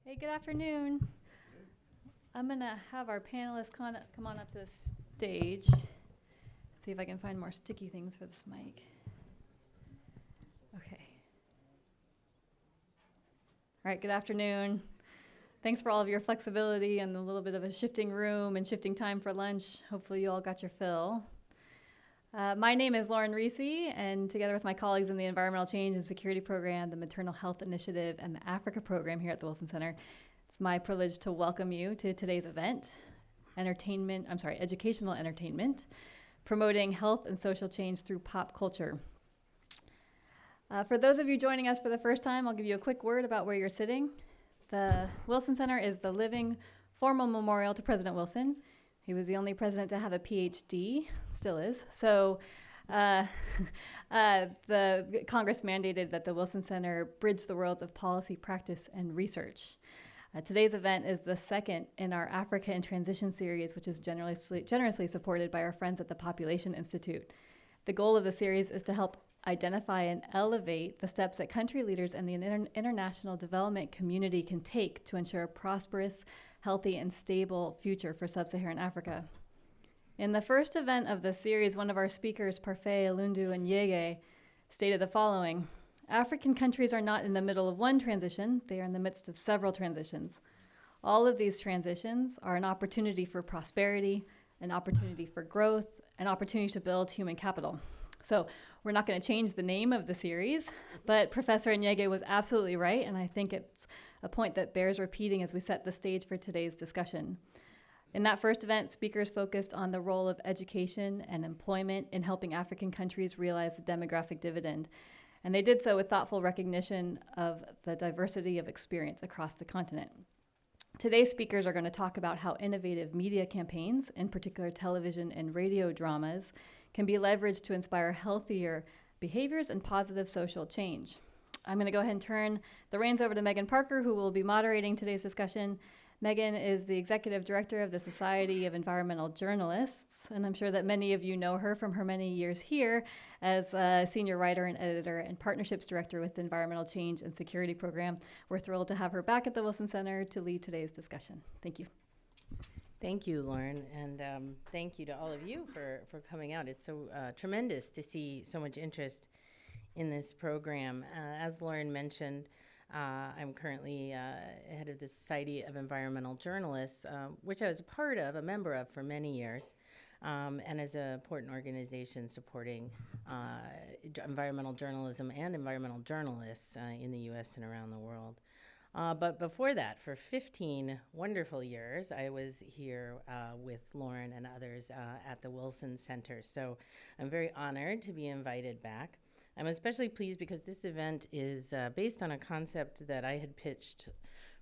Hey, good afternoon. I'm going to have our panelists come on up to the stage. See if I can find more sticky things for this mic. Okay. All right, good afternoon. Thanks for all of your flexibility and a little bit of a shifting room and shifting time for lunch. Hopefully you all got your fill. My name is Lauren Reese, and together with my colleagues in the Environmental Change and Security Program, the Maternal Health Initiative, and the Africa Program here at the Wilson Center, it's my privilege to welcome you to today's event, educational entertainment, promoting health and social change through pop culture. For those of you joining us for the first time, I'll give you a quick word about where you're sitting. The Wilson Center is the living formal memorial to President Wilson. He was the only president to have a PhD, still is. So the Congress mandated that the Wilson Center bridge the worlds of policy, practice, and research. Today's event is the second in our Africa in Transition series, which is generously supported by our friends at the Population Institute. The goal of the series is to help identify and elevate the steps that country leaders and the international development community can take to ensure a prosperous, healthy, and stable future for sub-Saharan Africa. In the first event of the series, one of our speakers, Parfait Alundu and Yege, stated the following: African countries are not in the middle of one transition, they are in the midst of several transitions. All of these transitions are an opportunity for prosperity, an opportunity for growth, an opportunity to build human capital. So we're not going to change the name of the series, but Professor Nyege was absolutely right, and I think it's a point that bears repeating as we set the stage for today's discussion. In that first event, speakers focused on the role of education and employment in helping African countries realize the demographic dividend, and they did so with thoughtful recognition of the diversity of experience across the continent. Today's speakers are going to talk about how innovative media campaigns, in particular television and radio dramas, can be leveraged to inspire healthier behaviors and positive social change. I'm going to go ahead and turn the reins over to Megan Parker, who will be moderating today's discussion. Megan is the executive director of the Society of Environmental Journalists, and I'm sure that many of you know her from her many years here as a senior writer and editor and partnerships director with the Environmental Change and Security Program. We're thrilled to have her back at the Wilson Center to lead today's discussion. Thank you. Thank you, Lauren, and thank you to all of you for coming out. It's so tremendous to see so much interest in this program. As Lauren mentioned, I'm currently head of the Society of Environmental Journalists, which I was a member of for many years, and is an important organization supporting environmental journalism and environmental journalists in the U.S. and around the world. But before that, for 15 wonderful years, I was here with Lauren and others at the Wilson Center. So I'm very honored to be invited back. I'm especially pleased because this event is based on a concept that I had pitched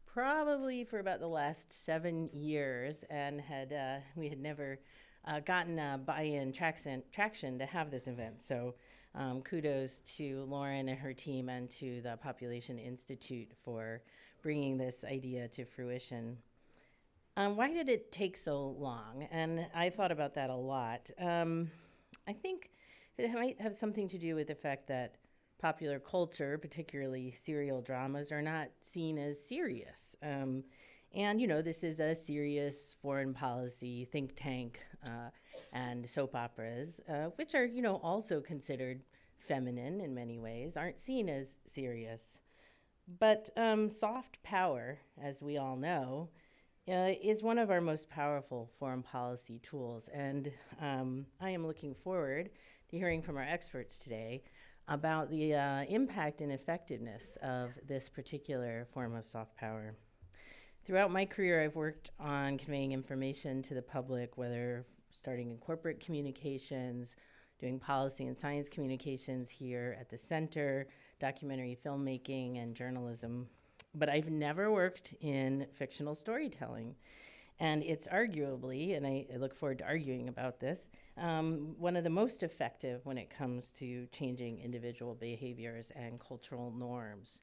probably for about the last 7 years, and we had never gotten buy-in traction to have this event. So kudos to Lauren and her team and to the Population Institute for bringing this idea to fruition. Why did it take so long? And I thought about that a lot. I think it might have something to do with the fact that popular culture, particularly serial dramas, are not seen as serious. And, this is a serious foreign policy think tank, and soap operas, which are, also considered feminine in many ways, aren't seen as serious. But soft power, as we all know, is one of our most powerful foreign policy tools. And I am looking forward to hearing from our experts today about the impact and effectiveness of this particular form of soft power. Throughout my career, I've worked on conveying information to the public, whether starting in corporate communications, doing policy and science communications here at the center, documentary filmmaking, and journalism. But I've never worked in fictional storytelling. And it's arguably, and I look forward to arguing about this, one of the most effective when it comes to changing individual behaviors and cultural norms.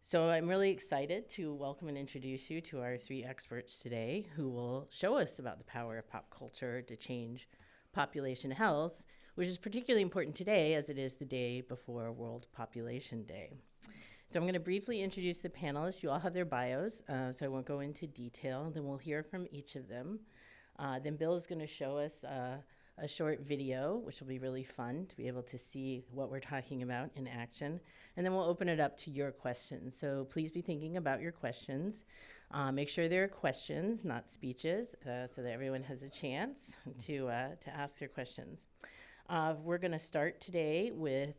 So I'm really excited to welcome and introduce you to our three experts today who will show us about the power of pop culture to change population health, which is particularly important today as it is the day before World Population Day. So I'm going to briefly introduce the panelists. You all have their bios, so I won't go into detail. Then we'll hear from each of them. Then Bill is going to show us a short video, which will be really fun to be able to see what we're talking about in action. And then we'll open it up to your questions. So please be thinking about your questions. Make sure they're questions, not speeches, so that everyone has a chance to ask their questions. We're going to start today with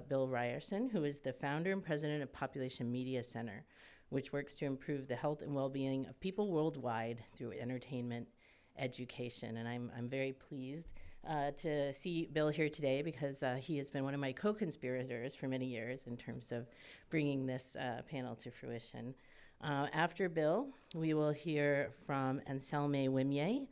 Bill Ryerson, who is the founder and president of Population Media Center, which works to improve the health and well-being of people worldwide through entertainment, education. And I'm very pleased to see Bill here today because he has been one of my co-conspirators for many years in terms of bringing this panel to fruition. After Bill, we will hear from Anselme Wimier,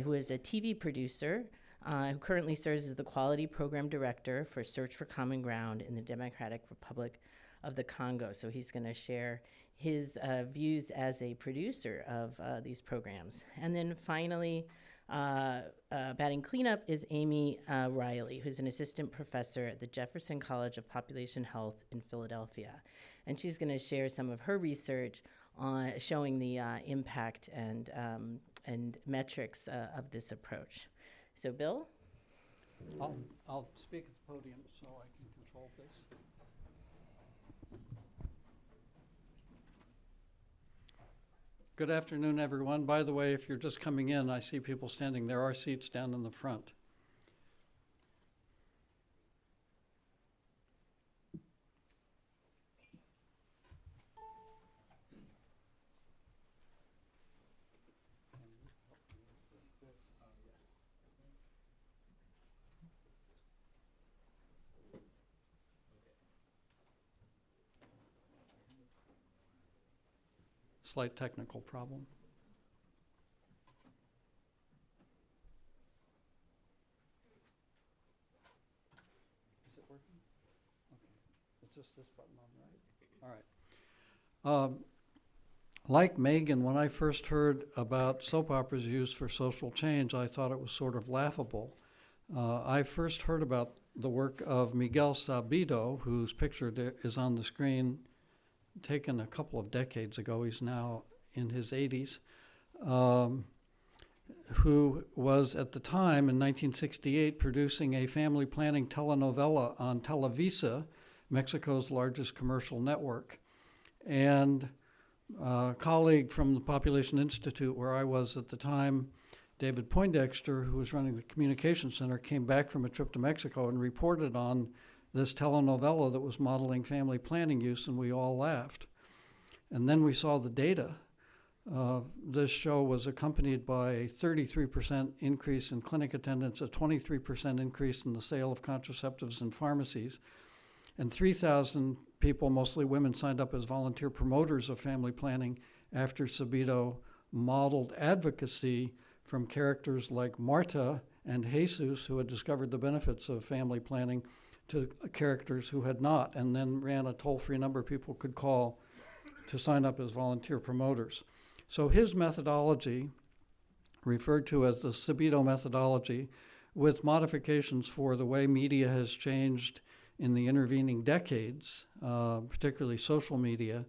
who is a TV producer who currently serves as the Quality Program Director for Search for Common Ground in the Democratic Republic of the Congo. So he's going to share his views as a producer of these programs. And then finally, batting cleanup is Amy Riley, who's an assistant professor at the Jefferson College of Population Health in Philadelphia. And she's going to share some of her research on showing the impact and metrics of this approach. So, Bill? I'll speak at the podium so I can control this. Good afternoon, everyone. By the way, if you're just coming in, I see people standing. There are seats down in the front. Slight technical problem. Is it working? Okay. It's just this button on, right? All right. Like Megan, when I first heard about soap operas used for social change, I thought it was sort of laughable. I first heard about the work of Miguel Sabido, whose picture is on the screen, taken a couple of decades ago. He's now in his 80s, who was at the time in 1968 producing a family planning telenovela on Televisa, Mexico's largest commercial network. And a colleague from the Population Institute, where I was at the time, David Poindexter, who was running the communication center, came back from a trip to Mexico and reported on this telenovela that was modeling family planning use, and we all laughed. And then we saw the data. This show was accompanied by a 33% increase in clinic attendance, a 23% increase in the sale of contraceptives in pharmacies, and 3,000 people, mostly women, signed up as volunteer promoters of family planning after Sabido modeled advocacy from characters like Marta and Jesus, who had discovered the benefits of family planning, to characters who had not, and then ran a toll-free number people could call to sign up as volunteer promoters. So his methodology, referred to as the Sabido Methodology, with modifications for the way media has changed in the intervening decades, particularly social media,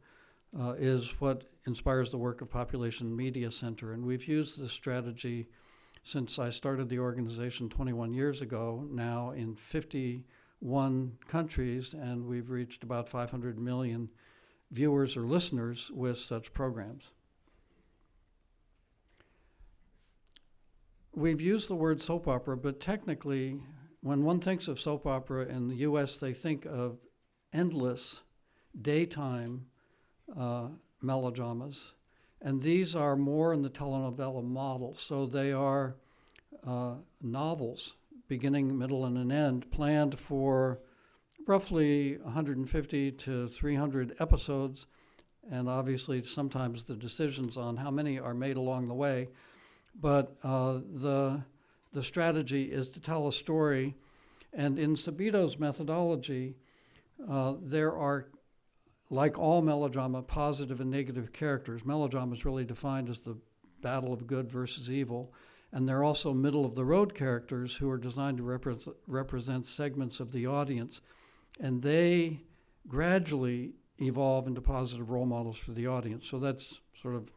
is what inspires the work of Population Media Center. And we've used this strategy since I started the organization 21 years ago, now in 51 countries, and we've reached about 500 million viewers or listeners with such programs. We've used the word soap opera, but technically, when one thinks of soap opera in the US, they think of endless daytime melodramas. And these are more in the telenovela model. So they are novels, beginning, middle, and an end, planned for roughly 150 to 300 episodes. And obviously, sometimes the decisions on how many are made along the way. But the strategy is to tell a story. And in Sabido's methodology, there are, like all melodrama, positive and negative characters. Melodrama is really defined as the battle of good versus evil. And they're also middle-of-the-road characters who are designed to represent segments of the audience. And they gradually evolve into positive role models for the audience. So that's sort of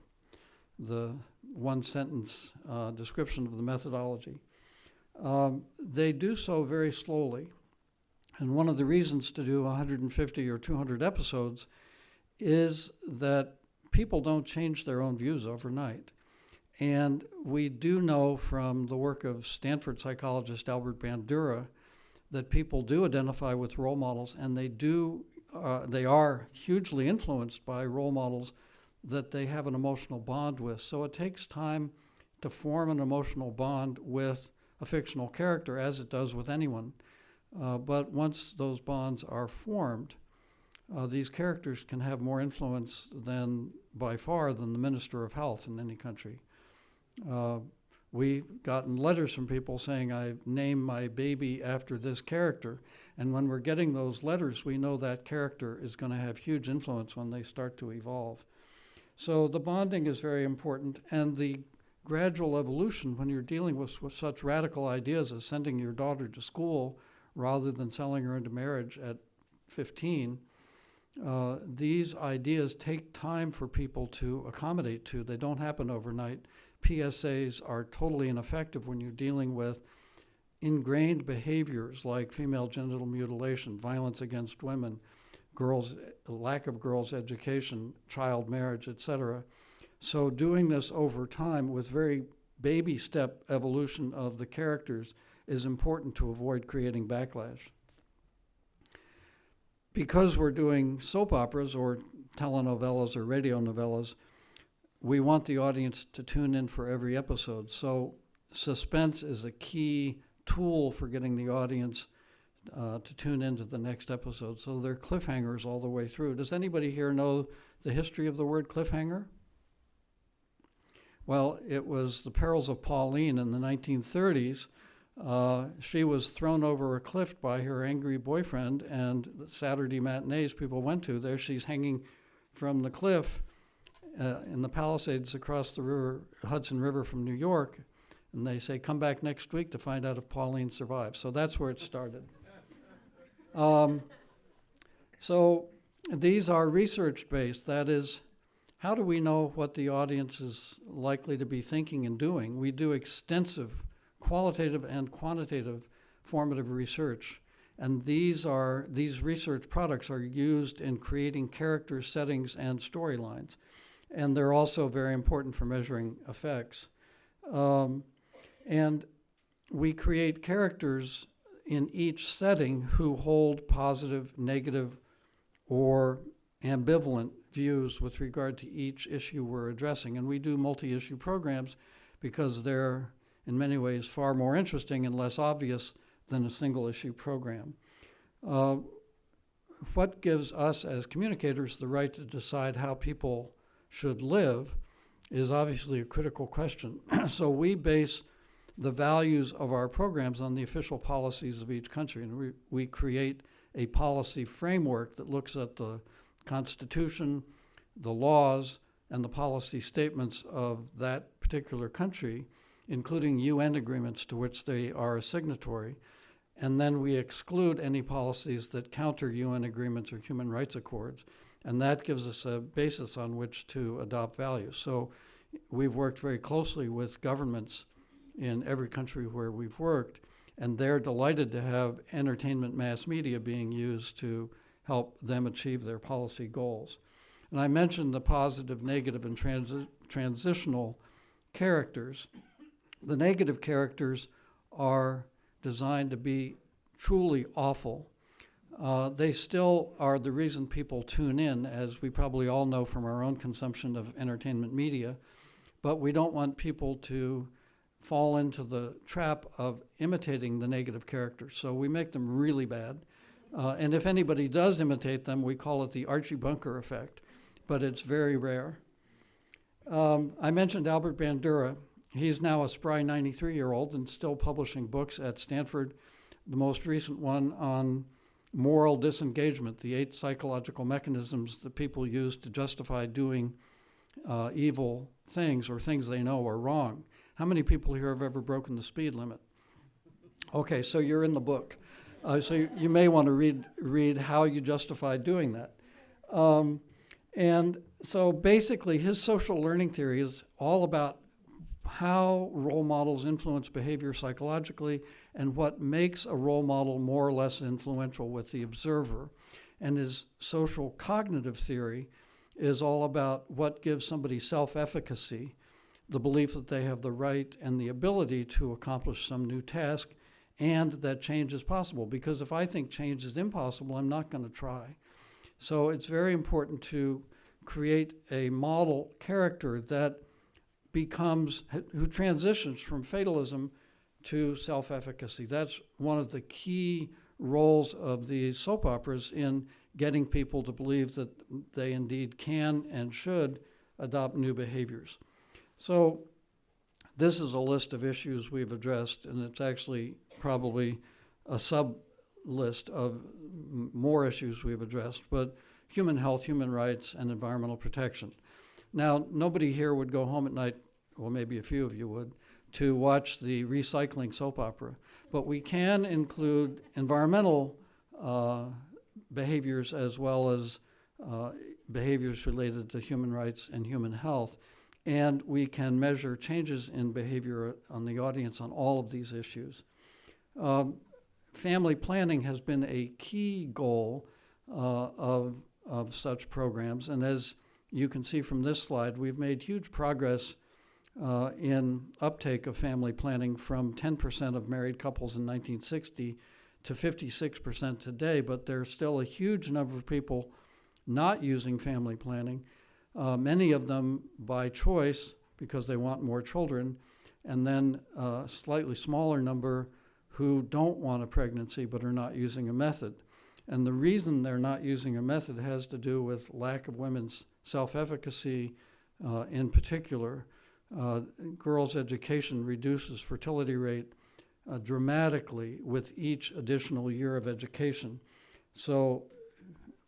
the one-sentence description of the methodology. They do so very slowly. And one of the reasons to do 150 or 200 episodes is that people don't change their own views overnight. And we do know from the work of Stanford psychologist Albert Bandura that people do identify with role models, and they are hugely influenced by role models that they have an emotional bond with. So it takes time to form an emotional bond with a fictional character, as it does with anyone. But once those bonds are formed, these characters can have more influence by far than the Minister of Health in any country. We've gotten letters from people saying, I've named my baby after this character. And when we're getting those letters, we know that character is going to have huge influence when they start to evolve. So the bonding is very important, and the gradual evolution when you're dealing with such radical ideas as sending your daughter to school rather than selling her into marriage at 15, these ideas take time for people to accommodate to. They don't happen overnight. PSAs are totally ineffective when you're dealing with ingrained behaviors like female genital mutilation, violence against women, lack of girls' education, child marriage, etc. So doing this over time with very baby step evolution of the characters is important to avoid creating backlash. Because we're doing soap operas or telenovelas or radio novellas, we want the audience to tune in for every episode. So suspense is a key tool for getting the audience to tune into the next episode. So there are cliffhangers all the way through. Does anybody here know the history of the word cliffhanger? Well, it was the perils of Pauline in the 1930s. She was thrown over a cliff by her angry boyfriend, and the Saturday matinees people went to, there she's hanging from the cliff in the Palisades across the Hudson River from New York, and they say, come back next week to find out if Pauline survives. So that's where it started. So these are research-based. That is, how do we know what the audience is likely to be thinking and doing? We do extensive qualitative and quantitative formative research. And these research products are used in creating character settings and storylines. And they're also very important for measuring effects. And we create characters in each setting who hold positive, negative, or ambivalent views with regard to each issue we're addressing. And we do multi-issue programs because they're, in many ways, far more interesting and less obvious than a single-issue program. What gives us as communicators the right to decide how people should live is obviously a critical question. So we base the values of our programs on the official policies of each country, and we create a policy framework that looks at the Constitution, the laws, and the policy statements of that particular country, including UN agreements to which they are a signatory. And then we exclude any policies that counter UN agreements or human rights accords. And that gives us a basis on which to adopt values. So we've worked very closely with governments in every country where we've worked, and they're delighted to have entertainment mass media being used to help them achieve their policy goals. And I mentioned the positive, negative, and transitional characters. The negative characters are designed to be truly awful. They still are the reason people tune in, as we probably all know from our own consumption of entertainment media, but we don't want people to fall into the trap of imitating the negative characters. So we make them really bad. And if anybody does imitate them, we call it the Archie Bunker effect, but it's very rare. I mentioned Albert Bandura. He's now a spry 93-year-old and still publishing books at Stanford, the most recent one on moral disengagement, the 8 psychological mechanisms that people use to justify doing evil things or things they know are wrong. How many people here have ever broken the speed limit? Okay, so you're in the book. So you may want to read how you justify doing that. And so basically his social learning theory is all about how role models influence behavior psychologically and what makes a role model more or less influential with the observer. And his social cognitive theory is all about what gives somebody self-efficacy, the belief that they have the right and the ability to accomplish some new task, and that change is possible. Because if I think change is impossible, I'm not going to try. So it's very important to create a model character that who transitions from fatalism to self-efficacy. That's one of the key roles of these soap operas in getting people to believe that they indeed can and should adopt new behaviors. So this is a list of issues we've addressed, and it's actually probably a sub-list of more issues we've addressed, but human health, human rights, and environmental protection. Now, nobody here would go home at night, well, maybe a few of you would, to watch the recycling soap opera, but we can include environmental behaviors as well as behaviors related to human rights and human health. And we can measure changes in behavior on the audience on all of these issues. Family planning has been a key goal of such programs. And as you can see from this slide, we've made huge progress in uptake of family planning from 10% of married couples in 1960 to 56% today, but there's still a huge number of people not using family planning, many of them by choice because they want more children, and then a slightly smaller number who don't want a pregnancy but are not using a method. And the reason they're not using a method has to do with lack of women's self-efficacy in particular. Girls' education reduces fertility rate dramatically with each additional year of education. So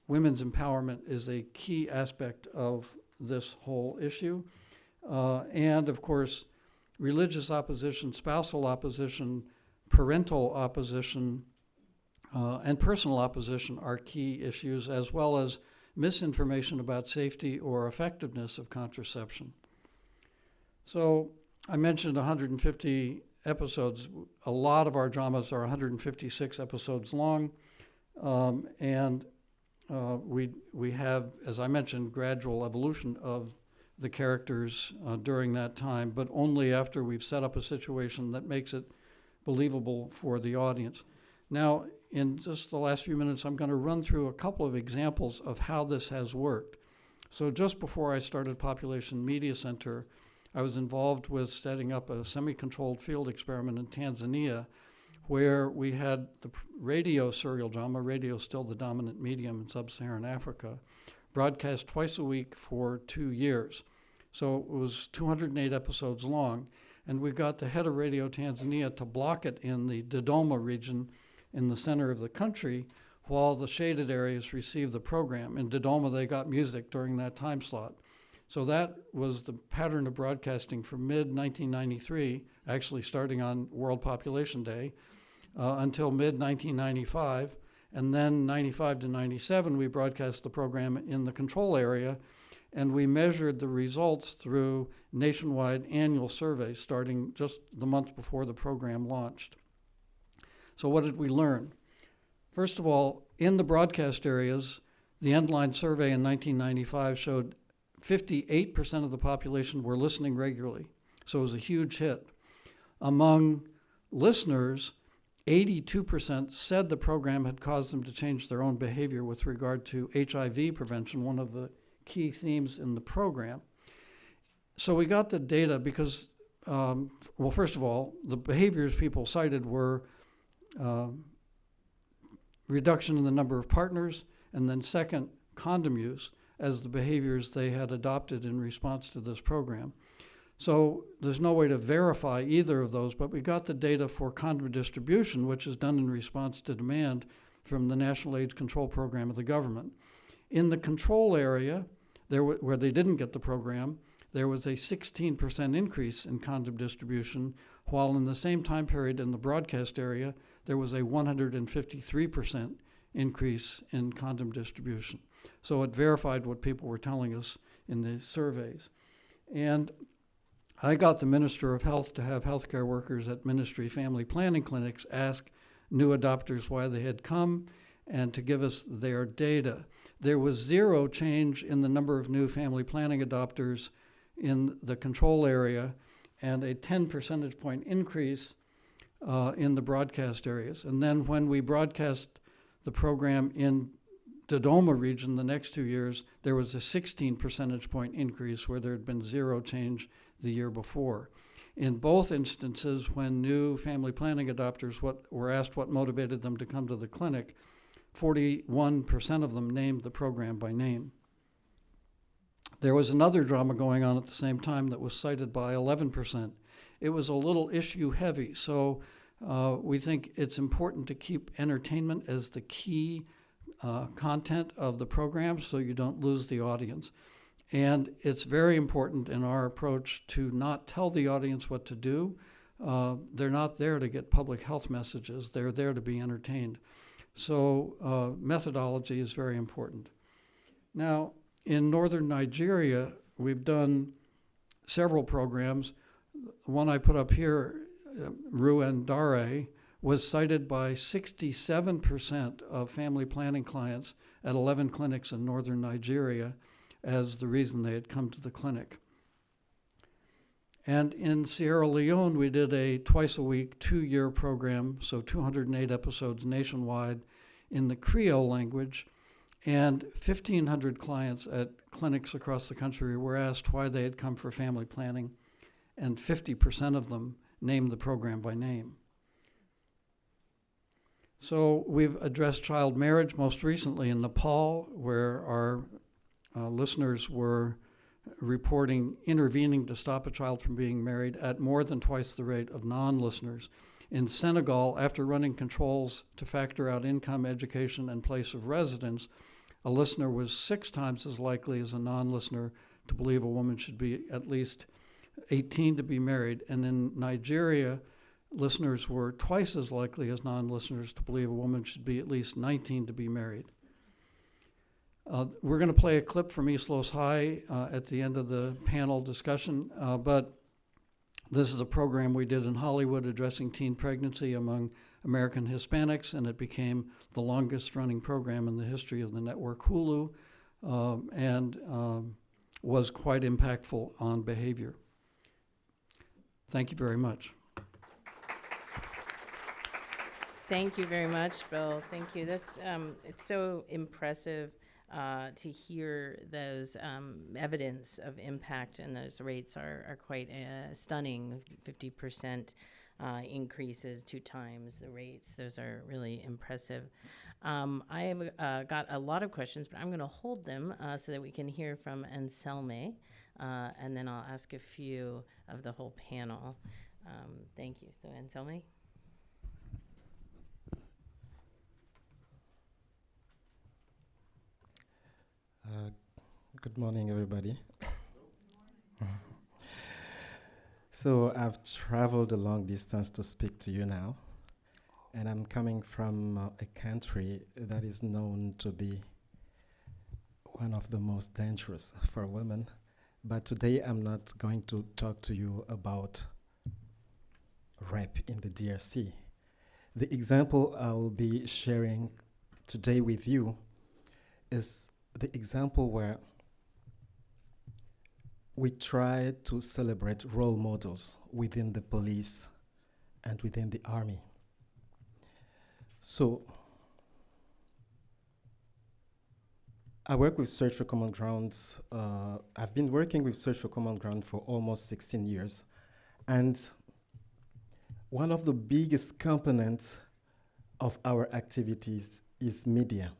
women's empowerment is a key aspect of this whole issue. And of course, religious opposition, spousal opposition, parental opposition, and personal opposition are key issues, as well as misinformation about safety or effectiveness of contraception. So I mentioned 150 episodes. A lot of our dramas are 156 episodes long, and we have, as I mentioned, gradual evolution of the characters during that time, but only after we've set up a situation that makes it believable for the audience. Now, in just the last few minutes, I'm going to run through a couple of examples of how this has worked. So just before I started Population Media Center, I was involved with setting up a semi-controlled field experiment in Tanzania where we had the radio serial drama, radio is still the dominant medium in sub-Saharan Africa, broadcast twice a week for 2 years. So it was 208 episodes long, and we got the head of Radio Tanzania to block it in the Dodoma region in the center of the country while the shaded areas received the program. In Dodoma, they got music during that time slot. So that was the pattern of broadcasting from mid-1993, actually starting on World Population Day, until mid-1995. And then 95 to 97, we broadcast the program in the control area, and we measured the results through nationwide annual surveys starting just the month before the program launched. So what did we learn? First of all, in the broadcast areas, the Endline survey in 1995 showed 58% of the population were listening regularly. So it was a huge hit. Among listeners, 82% said the program had caused them to change their own behavior with regard to HIV prevention, one of the key themes in the program. So we got the data because, well, first of all, the behaviors people cited were reduction in the number of partners, and then second, condom use as the behaviors they had adopted in response to this program. So there's no way to verify either of those, but we got the data for condom distribution, which is done in response to demand from the National AIDS Control Program of the government. In the control area, where they didn't get the program, there was a 16% increase in condom distribution, while in the same time period in the broadcast area, there was a 153% increase in condom distribution. So it verified what people were telling us in the surveys. And I got the Minister of Health to have healthcare workers at ministry family planning clinics ask new adopters why they had come and to give us their data. There was zero change in the number of new family planning adopters in the control area and a 10 percentage point increase in the broadcast areas. And then when we broadcast the program in Dodoma region the next 2 years, there was a 16 percentage point increase where there had been zero change the year before. In both instances, when new family planning adopters were asked what motivated them to come to the clinic, 41% of them named the program by name. There was another drama going on at the same time that was cited by 11%. It was a little issue heavy, so we think it's important to keep entertainment as the key content of the program so you don't lose the audience. And it's very important in our approach to not tell the audience what to do. They're not there to get public health messages. They're there to be entertained. So methodology is very important. Now, in northern Nigeria, we've done several programs. The one I put up here, Ruandare, was cited by 67% of family planning clients at 11 clinics in northern Nigeria as the reason they had come to the clinic. And in Sierra Leone, we did a twice-a-week, 2-year program, so 208 episodes nationwide in the Creole language, and 1,500 clients at clinics across the country were asked why they had come for family planning, and 50% of them named the program by name. So we've addressed child marriage most recently in Nepal, where our listeners were reporting intervening to stop a child from being married at more than twice the rate of non-listeners. In Senegal, after running controls to factor out income, education, and place of residence, a listener was 6 times as likely as a non-listener to believe a woman should be at least 18 to be married. And in Nigeria, listeners were twice as likely as non-listeners to believe a woman should be at least 19 to be married. We're going to play a clip from East Los High at the end of the panel discussion, but this is a program we did in Hollywood addressing teen pregnancy among American Hispanics, and it became the longest running program in the history of the network Hulu, and was quite impactful on behavior. Thank you very much. Thank you very much, Bill. Thank you. That's it's so impressive to hear those evidence of impact, and those rates are quite stunning. 50% increases, 2 times the rates. Those are really impressive. I have got a lot of questions, but I'm going to hold them so that we can hear from Anselme, and then I'll ask a few of the whole panel. Thank you. So Anselme? Good morning, everybody. So I've traveled a long distance to speak to you now, and I'm coming from a country that is known to be one of the most dangerous for women. But today I'm not going to talk to you about rape in the DRC. The example I will be sharing today with you is the example where we try to celebrate role models within the police and within the army. So I work with Search for Common Ground. I've been working with Search for Common Ground for almost 16 years. And one of the biggest components of our activities is media.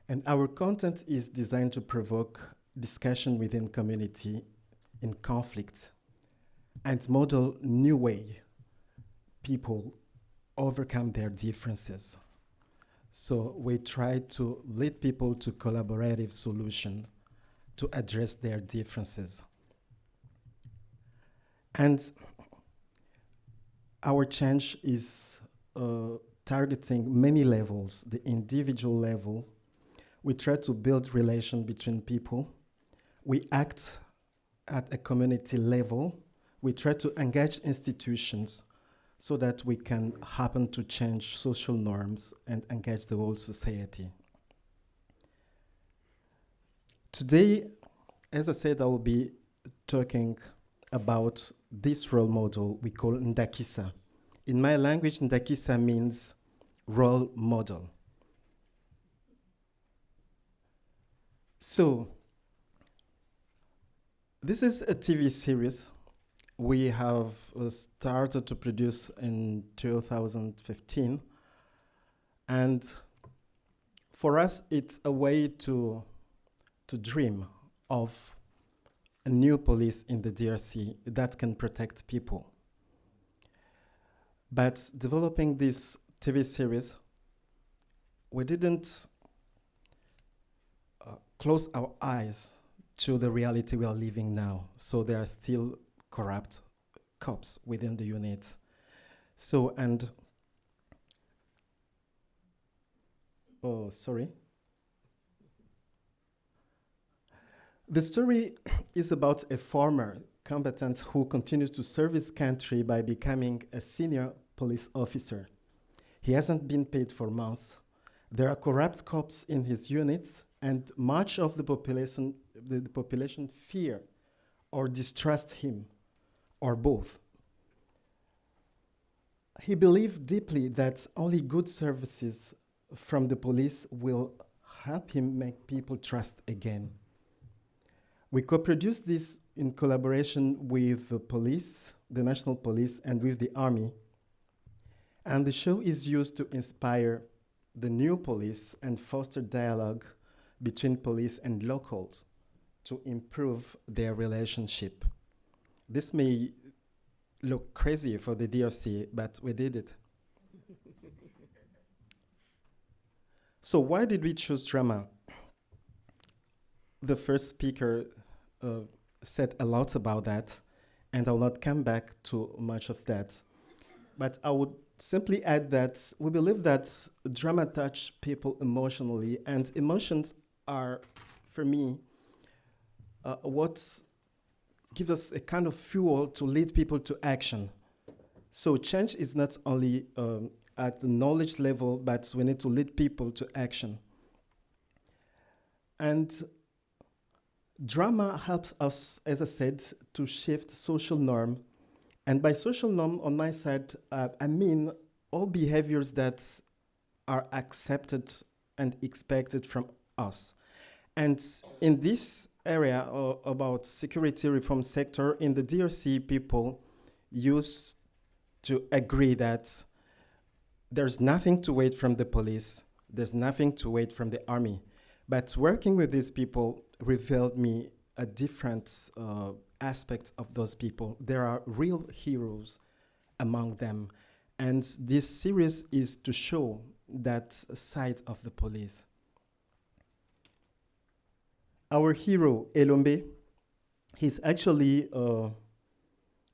And our content is designed to provoke discussion within community in conflict and model new way people overcome their differences. So we try to lead people to collaborative solution to address their differences. And our change is targeting many levels, the individual level. We try to build relation between people. We act at a community level. We try to engage institutions so that we can happen to change social norms and engage the whole society. Today, as I said, I will be talking about this role model we call Ndakisa. In my language, Ndakisa means role model. So, this is a TV series we have started to produce in 2015. And for us, it's a way to dream of a new police in the DRC that can protect people. But developing this TV series, we didn't close our eyes to the reality we are living now. So there are still corrupt cops within the unit. So, and, oh, sorry. The story is about a former combatant who continues to serve his country by becoming a senior police officer. He hasn't been paid for months. There are corrupt cops in his units, and much of the population fear or distrust him, or both. He believed deeply that only good services from the police will help him make people trust again. We co-produced this in collaboration with the police, the national police, and with the army. And the show is used to inspire the new police and foster dialogue between police and locals to improve their relationship. This may look crazy for the DRC, but we did it. So why did we choose drama? The first speaker said a lot about that, and I will not come back to much of that. But I would simply add that we believe that drama touches people emotionally, and emotions are, for me, what gives us a kind of fuel to lead people to action. So change is not only at the knowledge level, but we need to lead people to action. And drama helps us, as I said, to shift social norm. And by social norm, on my side, I mean all behaviors that are accepted and expected from us. And in this area about security reform sector, in the DRC, people used to agree that there's nothing to wait from the police, there's nothing to wait from the army. But working with these people revealed me a different aspects of those people. There are real heroes among them. And this series is to show that side of the police. Our hero, Elombe, he's actually a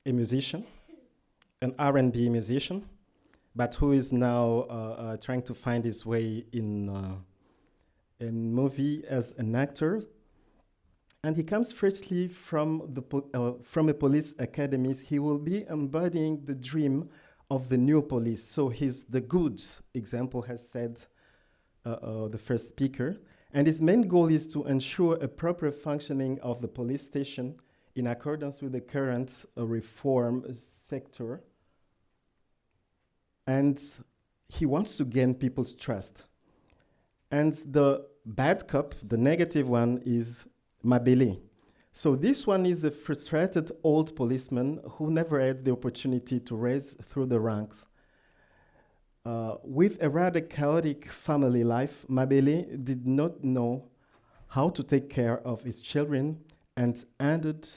musician, an R&B musician, but who is now trying to find his way in movie as an actor. And he comes firstly from a police academy. He will be embodying the dream of the new police. So he's the good example, has said the first speaker. And his main goal is to ensure a proper functioning of the police station in accordance with the current reform sector. And he wants to gain people's trust. And the bad cop, the negative one, is Mabele. So this one is a frustrated old policeman who never had the opportunity to rise through the ranks. With a rather chaotic family life, Mabele did not know how to take care of his children and ended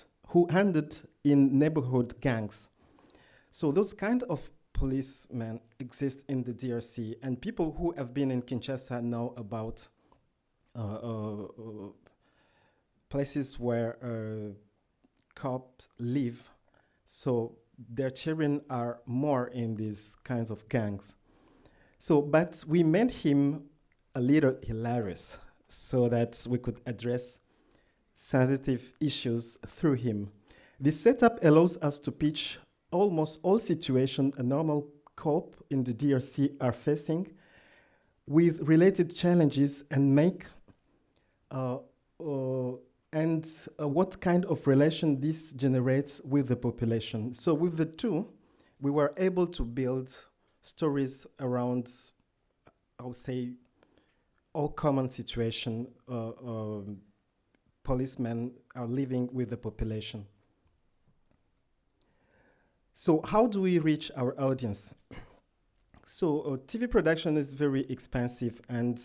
in neighborhood gangs. So those kind of policemen exist in the DRC, and people who have been in Kinshasa know about places where cops live, so their children are more in these kinds of gangs. So, but we made him a little hilarious so that we could address sensitive issues through him. This setup allows us to pitch almost all situations a normal cop in the DRC are facing with related challenges and make what kind of relation this generates with the population. So with the two, we were able to build stories around, I would say, all common situation policemen are living with the population. So how do we reach our audience? So TV production is very expensive, and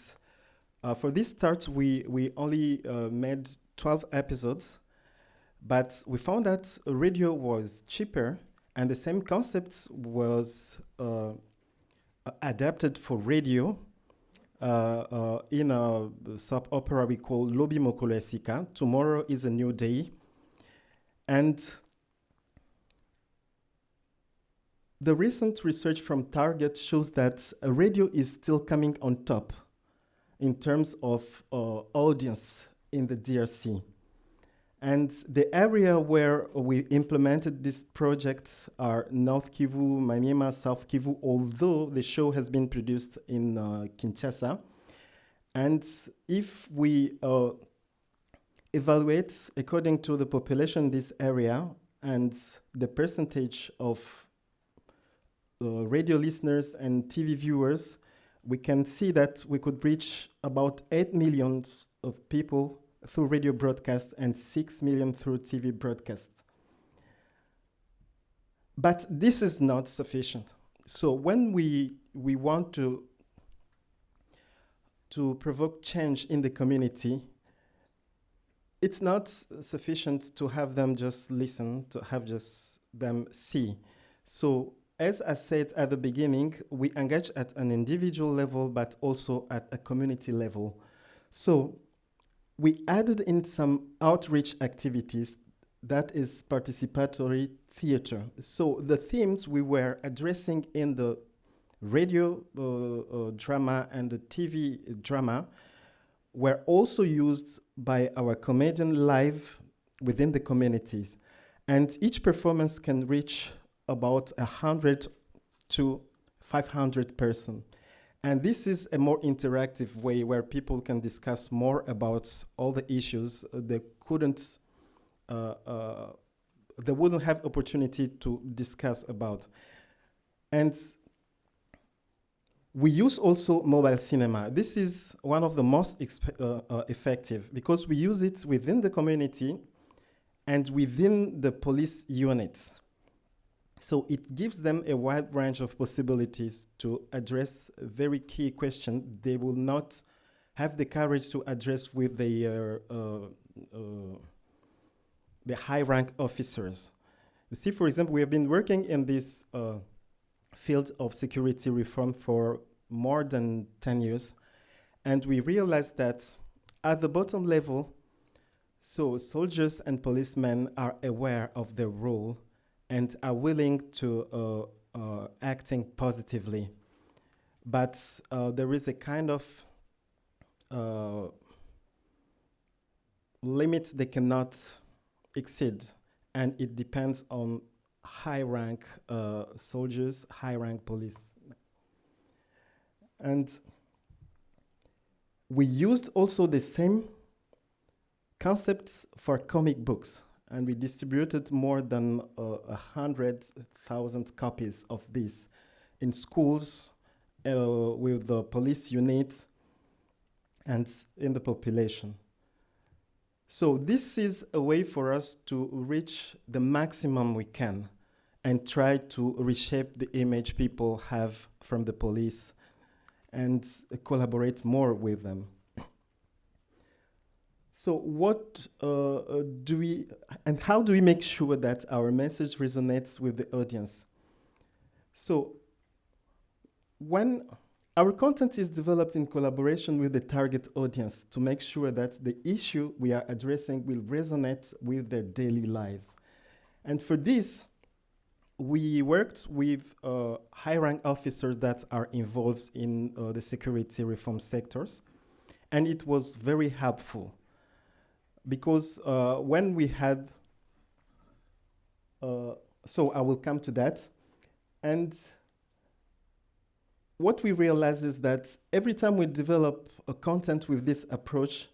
for this start, we only made 12 episodes, but we found that radio was cheaper, and the same concept was adapted for radio in a soap opera we call Lobi Mokolo Esika, Tomorrow is a New Day. And the recent research from Target shows that radio is still coming on top in terms of audience in the DRC. And the area where we implemented this project are North Kivu, Maniema, South Kivu, although the show has been produced in Kinshasa. And if we evaluate according to the population in this area and the percentage of radio listeners and TV viewers, we can see that we could reach about 8 million of people through radio broadcast and 6 million through TV broadcast. But this is not sufficient. So when we want to provoke change in the community, it's not sufficient to have them just listen, to have just them see. So as I said at the beginning, we engage at an individual level, but also at a community level. So we added in some outreach activities that is participatory theater. So the themes we were addressing in the radio drama and the TV drama were also used by our comedian live within the communities. And each performance can reach about 100 to 500 persons. And this is a more interactive way where people can discuss more about all the issues they wouldn't have opportunity to discuss about. And we use also mobile cinema. This is one of the most effective because we use it within the community and within the police units. So it gives them a wide range of possibilities to address a very key question they will not have the courage to address with the high-rank officers. You see, for example, we have been working in this field of security reform for more than 10 years, and we realized that at the bottom level, so soldiers and policemen are aware of their role and are willing to acting positively. But there is a kind of limit they cannot exceed, and it depends on high-rank soldiers, high-rank police. And we used also the same concepts for comic books, and we distributed more than 100,000 copies of this in schools with the police unit and in the population. So this is a way for us to reach the maximum we can and try to reshape the image people have from the police and collaborate more with them. So what do we, and how do we make sure that our message resonates with the audience? So when our content is developed in collaboration with the target audience to make sure that the issue we are addressing will resonate with their daily lives. And for this, we worked with high-rank officers that are involved in the security reform sectors, and it was very helpful because when we had, so I will come to that, and what we realize is that every time we develop a content with this approach,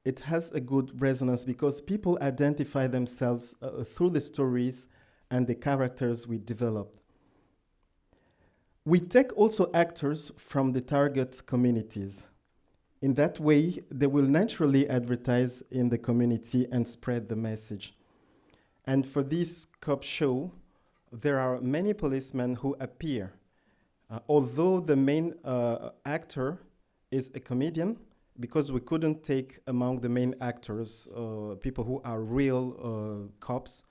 it has a good resonance because people identify themselves through the stories and the characters we developed. We take also actors from the target communities. In that way, they will naturally advertise in the community and spread the message. And for this cop show, there are many policemen who appear. Although the main actor is a comedian, because we couldn't take among the main actors people who are real cops.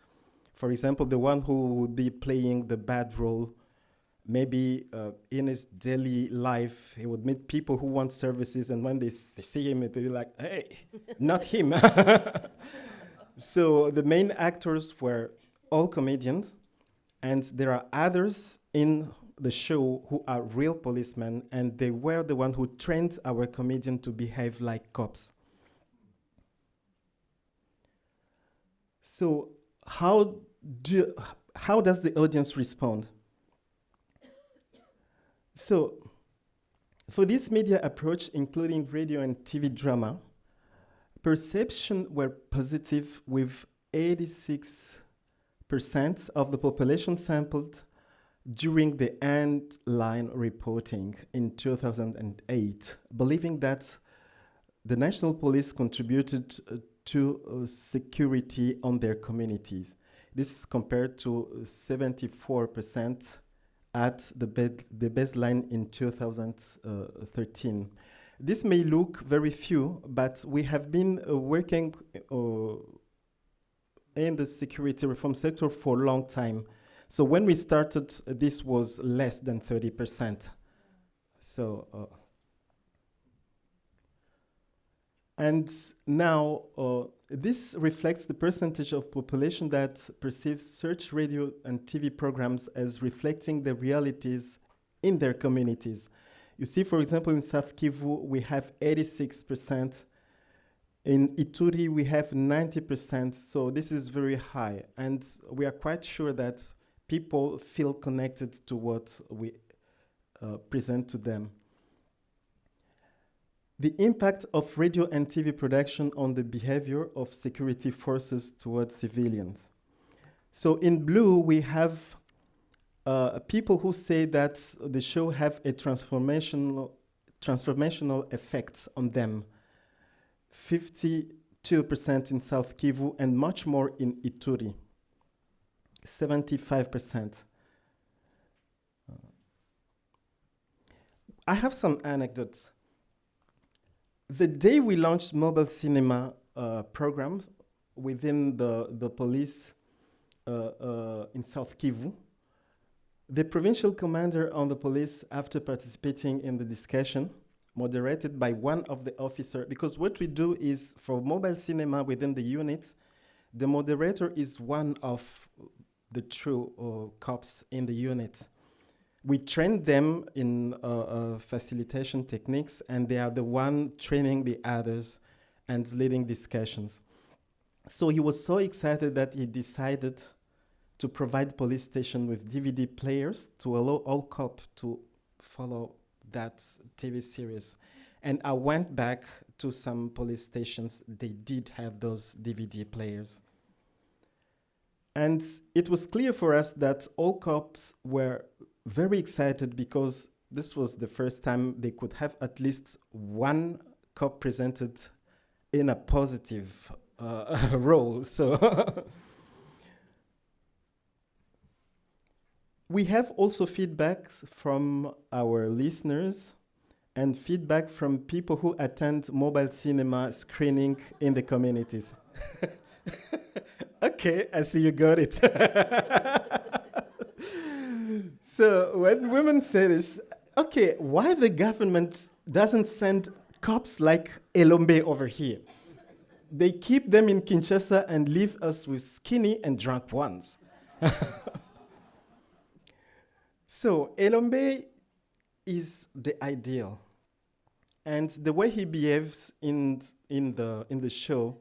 For example, the one who would be playing the bad role, maybe in his daily life, he would meet people who want services, and when they see him, it will be like, hey, not him. So the main actors were all comedians, and there are others in the show who are real policemen, and they were the one who trained our comedian to behave like cops. So how does the audience respond? So for this media approach, including radio and TV drama, perceptions were positive, with 86% of the population sampled during the end line reporting in 2008, believing that the national police contributed to security on their communities. This is compared to 74% at the baseline in 2013. This may look very few, but we have been working in the security reform sector for a long time. So when we started, this was less than 30%. So, and now this reflects the percentage of population that perceives search radio and TV programs as reflecting the realities in their communities. You see, for example, in South Kivu, we have 86%. In Ituri, we have 90%. So this is very high. And we are quite sure that people feel connected to what we present to them. The impact of radio and TV production on the behavior of security forces towards civilians. So in blue, we have people who say that the show have a transformational effects on them. 52% in South Kivu and much more in Ituri. 75%. I have some anecdotes. The day we launched mobile cinema program within the police in South Kivu, the provincial commander on the police, after participating in the discussion, moderated by one of the officers, because what we do is for mobile cinema within the units, the moderator is one of the true cops in the unit. We train them in facilitation techniques, and they are the one training the others and leading discussions. So he was so excited that he decided to provide police station with DVD players to allow all cops to follow that TV series. And I went back to some police stations. They did have those DVD players. And it was clear for us that all cops were very excited because this was the first time they could have at least one cop presented in a positive role. So we have also feedback from our listeners and feedback from people who attend mobile cinema screening in the communities. Okay, I see you got it. So when women say this, okay, why the government doesn't send cops like Elombe over here? They keep them in Kinshasa and leave us with skinny and drunk ones. So Elombe is the ideal, and the way he behaves in the show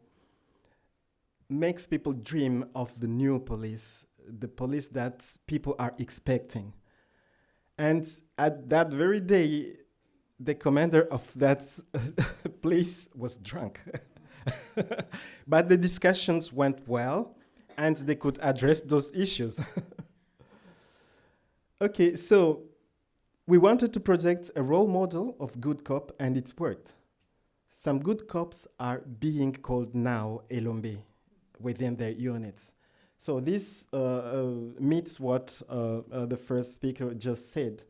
makes people dream of the new police, the police that people are expecting. And at that very day, the commander of that place was drunk. But the discussions went well, and they could address those issues. Okay, so we wanted to project a role model of good cop, and it worked. Some good cops are being called now Elombe within their units. So this meets what the first speaker just said.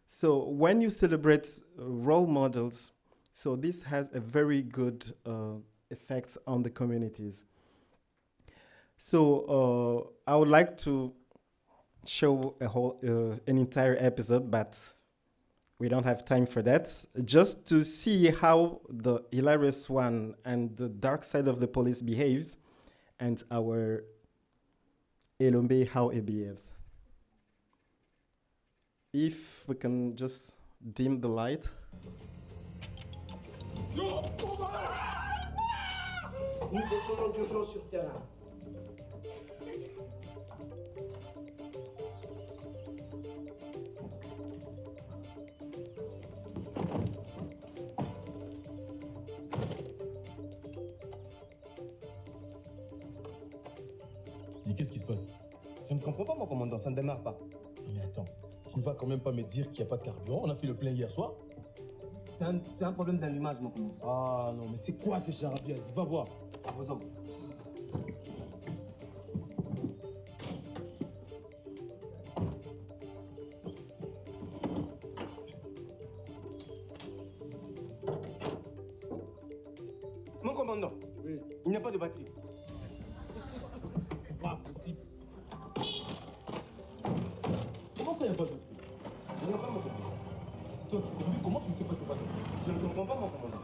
So when you celebrate role models, so this has a very good effects on the communities. So I would like to show an entire episode, but we don't have time for that. Just to see how the hilarious one and the dark side of the police behaves, and our Elombe, how it behaves. If we can just dim the light. Nous descendons d'urgence sur terrain. Dis, qu'est-ce qui se passe? Je ne comprends pas, mon commandant, ça ne démarre pas. Mais attends, tu ne vas quand même pas me dire qu'il n'y a pas de carburant? On a fait le plein hier soir. C'est un problème d'allumage, mon commandant. Ah non, mais c'est quoi ces charabia? Va voir. À vos ordres. Mon commandant, Oui. il n'y a pas de batterie. Pas possible. Comment ça, il n'y a pas de truc? Il n'y a pas, mon commandant. C'est toi qui conduis, comment tu ne sais pas que pas de truc? Je ne comprends pas, mon commandant.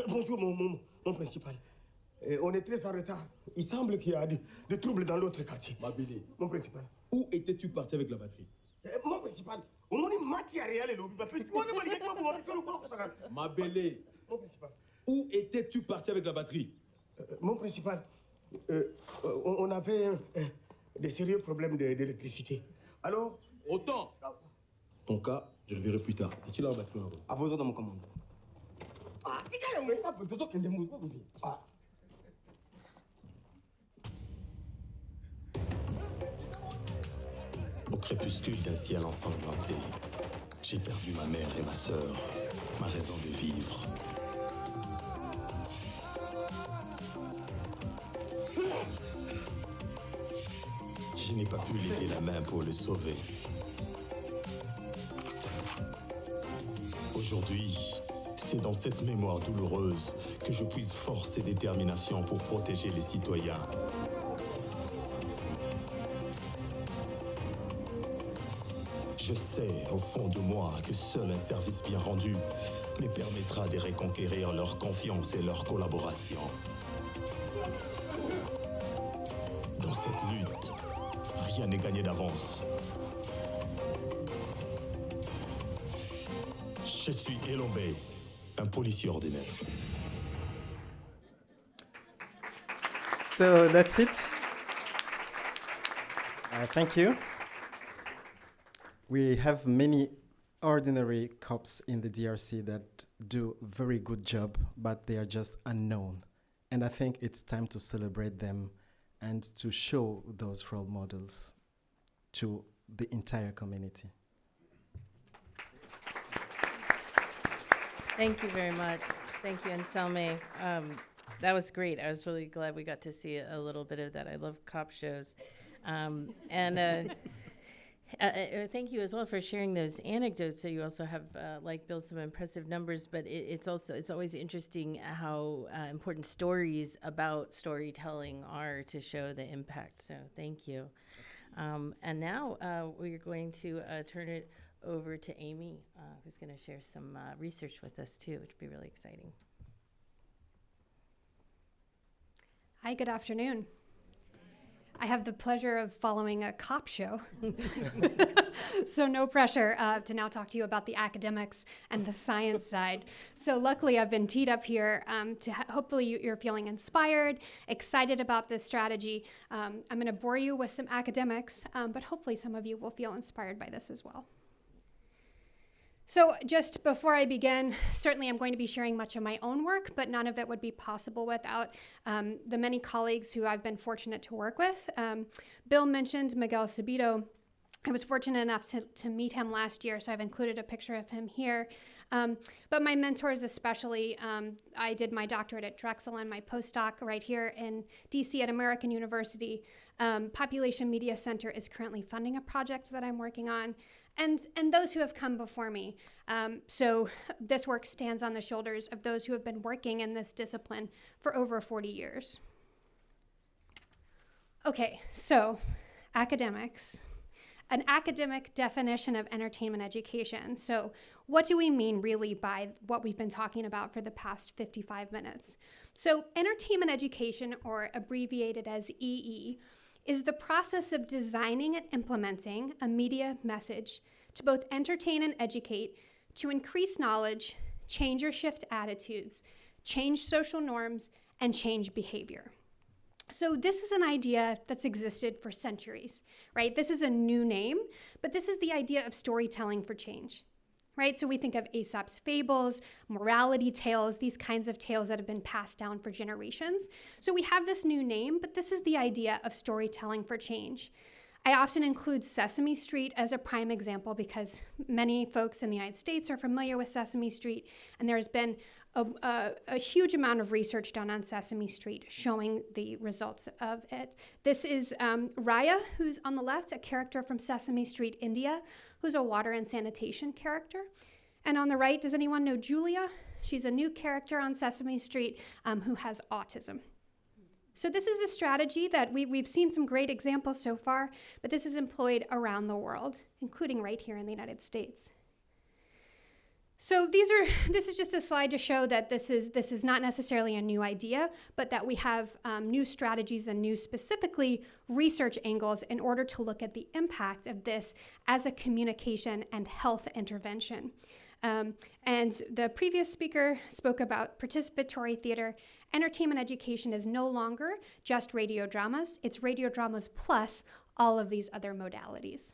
Bonjour, mon principal. On est très en retard. Il semble qu'il y a des troubles dans l'autre quartier. Mabélé, Mon principal. où étais-tu parti avec la batterie? Mon principal. On m'a dit matière réelle et lobby. Tu vois, on m'a dit que mon principal. Mabélé, Mon principal. où étais-tu parti avec la batterie? Mon principal. On avait des sérieux problèmes d'électricité. Alors, Autant. Ton cas, je le verrai plus tard. Et tu l'as la batterie là-bas? à vos ordres, mon commandant. Ah, c'est quand même ça, peut être qu'il y a des mots. Ah. Au crépuscule d'un ciel ensanglanté, j'ai perdu ma mère et ma sœur, ma raison de vivre. Je n'ai pas pu lever la main pour le sauver. Aujourd'hui, c'est dans cette mémoire douloureuse que je puise force et détermination pour protéger les citoyens. Je sais, au fond de moi, que seul un service bien rendu me permettra de reconquérir leur confiance et leur collaboration. Dans cette lutte, rien n'est gagné d'avance. Je suis Elombe, un policier ordinaire. So that's it. Thank you. We have many ordinary cops in the DRC that do a very good job, but they are just unknown. And I think it's time to celebrate them and to show those role models to the entire community. Thank you very much. Thank you, Anselme. That was great. I was really glad we got to see a little bit of that. I love cop shows. Thank you as well for sharing those anecdotes. So you also have, like Bill, some impressive numbers, but it's always interesting how important stories about storytelling are to show the impact. So thank you. And now we're going to turn it over to Amy, who's going to share some research with us too, which will be really exciting. Hi, good afternoon. I have the pleasure of following a cop show, so no pressure to now talk to you about the academics and the science side. So luckily I've been teed up here to hopefully you're feeling inspired, excited about this strategy. I'm going to bore you with some academics, but hopefully some of you will feel inspired by this as well. So just before I begin, certainly I'm going to be sharing much of my own work, but none of it would be possible without the many colleagues who I've been fortunate to work with. Bill mentioned Miguel Sabido. I was fortunate enough to meet him last year, so I've included a picture of him here. But my mentors especially, I did my doctorate at Drexel and my postdoc right here in DC at American University. Population Media Center is currently funding a project that I'm working on. And those who have come before me. So this work stands on the shoulders of those who have been working in this discipline for over 40 years. Okay, so academics. An academic definition of entertainment education. So what do we mean really by what we've been talking about for the past 55 minutes? So entertainment education, or abbreviated as EE, is the process of designing and implementing a media message to both entertain and educate, to increase knowledge, change or shift attitudes, change social norms, and change behavior. So this is an idea that's existed for centuries, right? This is a new name, but this is the idea of storytelling for change, right? So we think of Aesop's fables, morality tales, these kinds of tales that have been passed down for generations. So we have this new name, but this is the idea of storytelling for change. I often include Sesame Street as a prime example because many folks in the United States are familiar with Sesame Street, and there's been a huge amount of research done on Sesame Street showing the results of it. This is Raya, who's on the left, a character from Sesame Street, India, who's a water and sanitation character. And on the right, does anyone know Julia? She's a new character on Sesame Street who has autism. So this is a strategy that we've seen some great examples so far, but this is employed around the world, including right here in the United States. So this is just a slide to show that this is not necessarily a new idea, but that we have new strategies and new specifically research angles in order to look at the impact of this as a communication and health intervention. And the previous speaker spoke about participatory theater. Entertainment education is no longer just radio dramas. It's radio dramas plus all of these other modalities.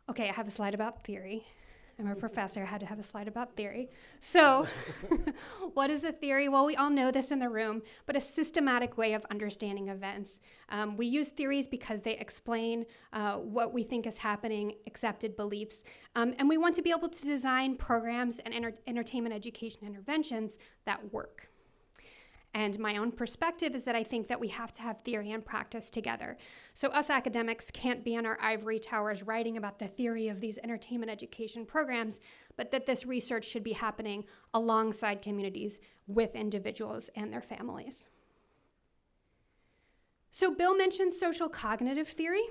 Okay, I have a slide about theory. I'm a professor, I had to have a slide about theory. So what is a theory? Well, we all know this in the room, but a systematic way of understanding events. We use theories because they explain what we think is happening, accepted beliefs, and we want to be able to design programs and entertainment education interventions that work. And my own perspective is that I think that we have to have theory and practice together. So us academics can't be in our ivory towers writing about the theory of these entertainment education programs, but that this research should be happening alongside communities with individuals and their families. So Bill mentioned social cognitive theory.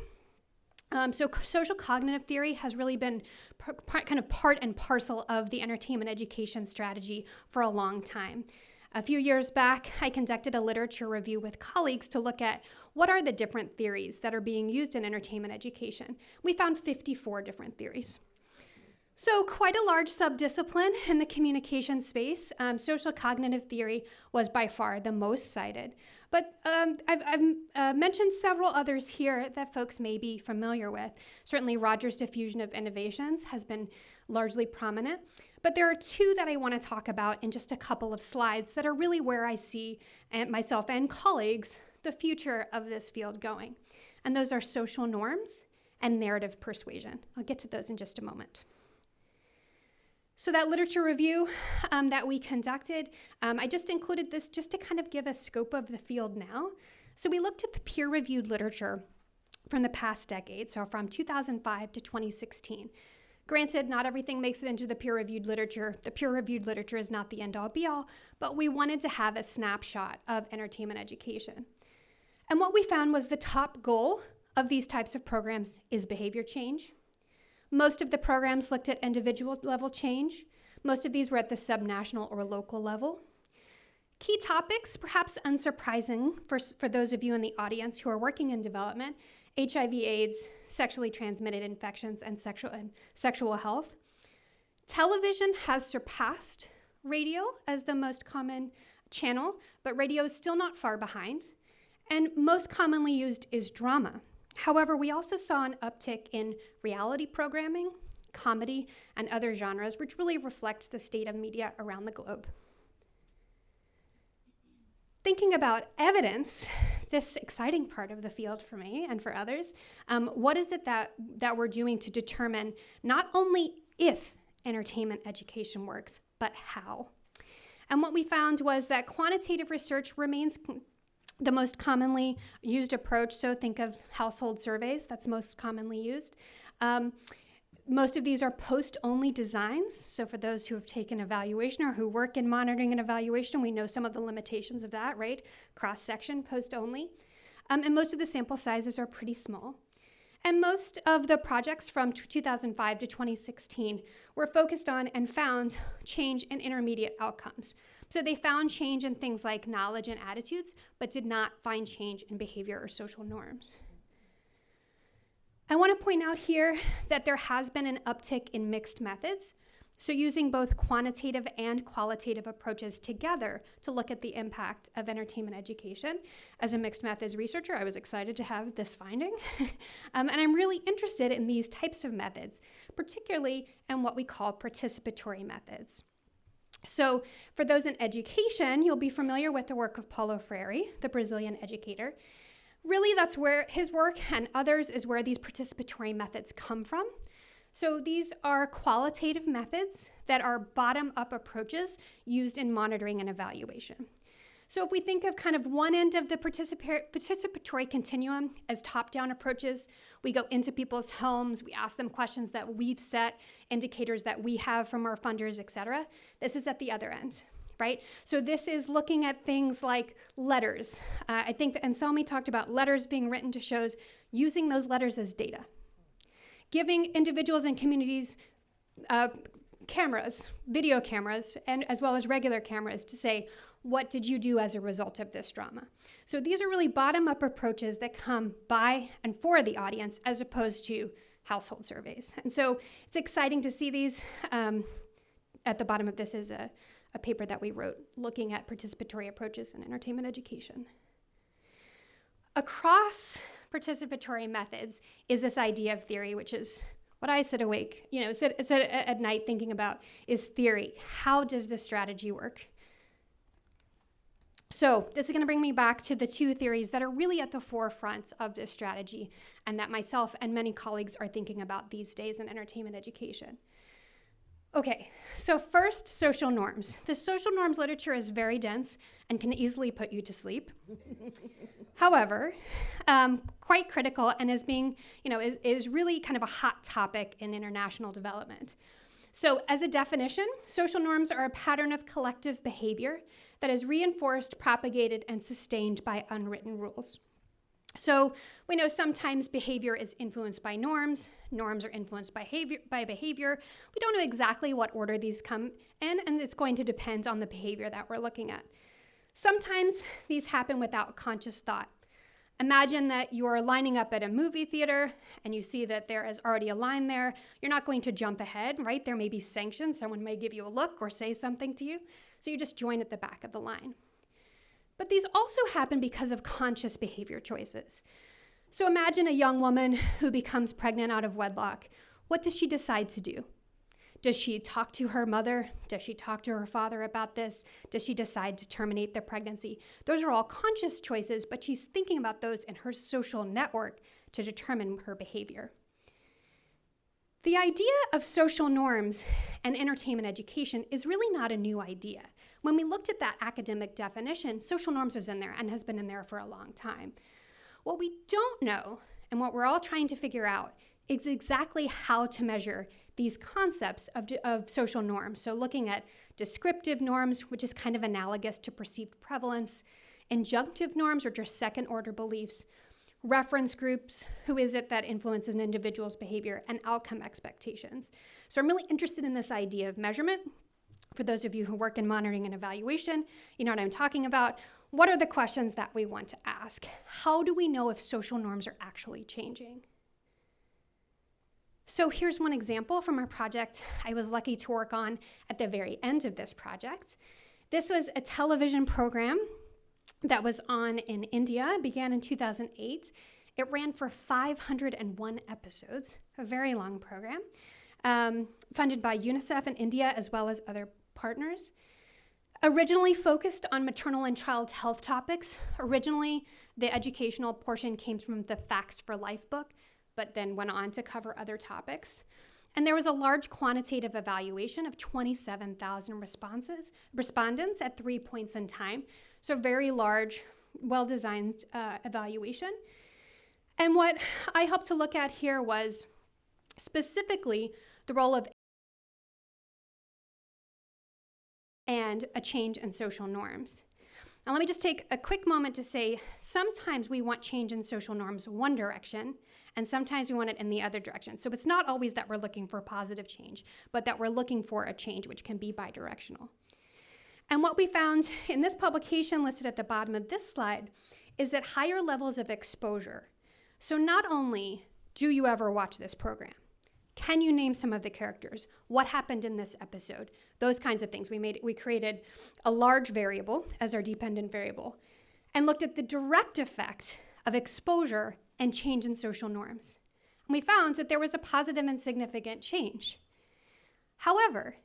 So social cognitive theory has really been kind of part and parcel of the entertainment education strategy for a long time. A few years back, I conducted a literature review with colleagues to look at what are the different theories that are being used in entertainment education. We found 54 different theories. So quite a large subdiscipline in the communication space. Social cognitive theory was by far the most cited. But I've mentioned several others here that folks may be familiar with. Certainly Rogers' diffusion of innovations has been largely prominent. But there are two that I want to talk about in just a couple of slides that are really where I see myself and colleagues the future of this field going. And those are social norms and narrative persuasion. I'll get to those in just a moment. So that literature review that we conducted, I just included this just to kind of give a scope of the field now. So we looked at the peer-reviewed literature from the past decade, so from 2005 to 2016. Granted, not everything makes it into the peer-reviewed literature. The peer-reviewed literature is not the end-all be-all, but we wanted to have a snapshot of entertainment education. And what we found was the top goal of these types of programs is behavior change. Most of the programs looked at individual level change. Most of these were at the subnational or local level. Key topics, perhaps unsurprising for those of you in the audience who are working in development: HIV/AIDS, sexually transmitted infections, and sexual health. Television has surpassed radio as the most common channel, but radio is still not far behind. And most commonly used is drama. However, we also saw an uptick in reality programming, comedy, and other genres, which really reflects the state of media around the globe. Thinking about evidence, this exciting part of the field for me and for others, what is it that we're doing to determine not only if entertainment education works, but how? And what we found was that quantitative research remains the most commonly used approach. So think of household surveys, that's most commonly used. Most of these are post-only designs. So for those who have taken evaluation or who work in monitoring and evaluation, we know some of the limitations of that, right? Cross-section, post-only. And most of the sample sizes are pretty small. And most of the projects from 2005 to 2016 were focused on and found change in intermediate outcomes. So they found change in things like knowledge and attitudes, but did not find change in behavior or social norms. I want to point out here that there has been an uptick in mixed methods, so using both quantitative and qualitative approaches together to look at the impact of entertainment education. As a mixed methods researcher, I was excited to have this finding, and I'm really interested in these types of methods, particularly in what we call participatory methods. So for those in education, you'll be familiar with the work of Paulo Freire, the Brazilian educator. Really, that's where his work and others is where these participatory methods come from. So these are qualitative methods that are bottom-up approaches used in monitoring and evaluation. So if we think of kind of one end of the participatory continuum as top-down approaches, we go into people's homes, we ask them questions that we've set, indicators that we have from our funders, et cetera. This is at the other end, right? So this is looking at things like letters. I think that Anselmi talked about letters being written to shows, using those letters as data. Giving individuals and communities cameras, video cameras, and as well as regular cameras to say, what did you do as a result of this drama? So these are really bottom-up approaches that come by and for the audience as opposed to household surveys. And so it's exciting to see these. At the bottom of this is a paper that we wrote looking at participatory approaches in entertainment education. Across participatory methods is this idea of theory, which is what I sit awake, sit at night thinking about, is theory. How does this strategy work? So this is going to bring me back to the two theories that are really at the forefront of this strategy and that myself and many colleagues are thinking about these days in entertainment education. Okay, so first, social norms. The social norms literature is very dense and can easily put you to sleep. However, quite critical and is being, is really kind of a hot topic in international development. So as a definition, social norms are a pattern of collective behavior that is reinforced, propagated, and sustained by unwritten rules. So we know sometimes behavior is influenced by norms. Norms are influenced by behavior. We don't know exactly what order these come in, and it's going to depend on the behavior that we're looking at. Sometimes these happen without conscious thought. Imagine that you're lining up at a movie theater and you see that there is already a line there. You're not going to jump ahead, right? There may be sanctions. Someone may give you a look or say something to you. So you just join at the back of the line. But these also happen because of conscious behavior choices. So imagine a young woman who becomes pregnant out of wedlock. What does she decide to do? Does she talk to her mother? Does she talk to her father about this? Does she decide to terminate the pregnancy? Those are all conscious choices, but she's thinking about those in her social network to determine her behavior. The idea of social norms and entertainment education is really not a new idea. When we looked at that academic definition, social norms was in there and has been in there for a long time. What we don't know, and what we're all trying to figure out, is exactly how to measure these concepts of social norms. So looking at descriptive norms, which is kind of analogous to perceived prevalence, injunctive norms, which are second order beliefs, reference groups, who is it that influences an individual's behavior, and outcome expectations. So I'm really interested in this idea of measurement. For those of you who work in monitoring and evaluation, you know what I'm talking about. What are the questions that we want to ask? How do we know if social norms are actually changing? So here's one example from our project I was lucky to work on at the very end of this project. This was a television program that was on in India. It began in 2008. It ran for 501 episodes, a very long program, funded by UNICEF in India as well as other partners. Originally focused on maternal and child health topics. Originally, the educational portion came from the Facts for Life book, but then went on to cover other topics. And there was a large quantitative evaluation of 27,000 respondents at 3 points in time. So very large, well-designed evaluation. And what I helped to look at here was specifically the role of and a change in social norms. Now let me just take a quick moment to say, sometimes we want change in social norms one direction, and sometimes we want it in the other direction. So it's not always that we're looking for positive change, but that we're looking for a change which can be bidirectional. And what we found in this publication listed at the bottom of this slide is that higher levels of exposure. So not only do you ever watch this program, can you name some of the characters? What happened in this episode? Those kinds of things. We created a large variable as our dependent variable and looked at the direct effect of exposure and change in social norms. And we found that there was a positive and significant change. However,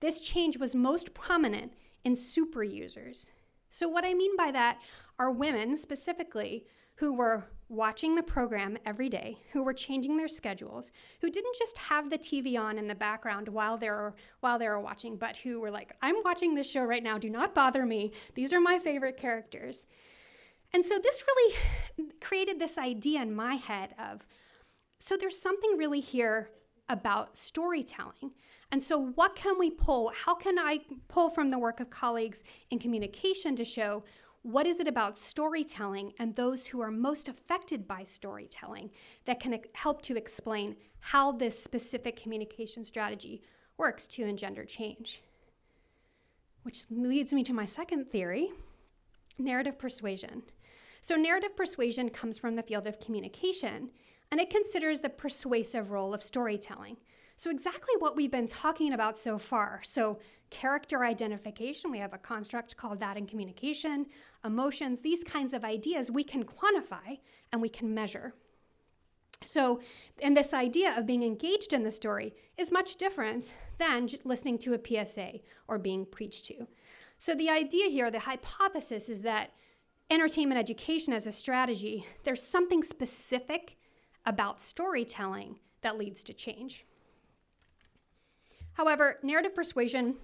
this change was most prominent in super users. So what I mean by that are women specifically who were watching the program every day, who were changing their schedules, who didn't just have the TV on in the background while they were watching, but who were like, I'm watching this show right now, do not bother me. These are my favorite characters. And so this really created this idea in my head of, so there's something really here about storytelling. And so what can we pull? How can I pull from the work of colleagues in communication to show what is it about storytelling and those who are most affected by storytelling that can help to explain how this specific communication strategy works to engender change? Which leads me to my second theory, narrative persuasion. So narrative persuasion comes from the field of communication, and it considers the persuasive role of storytelling. So exactly what we've been talking about so far. So character identification, we have a construct called that in communication, emotions, these kinds of ideas we can quantify and we can measure. So, and this idea of being engaged in the story is much different than listening to a PSA or being preached to. So the idea here, the hypothesis is that entertainment education as a strategy, there's something specific about storytelling that leads to change. However, narrative persuasion,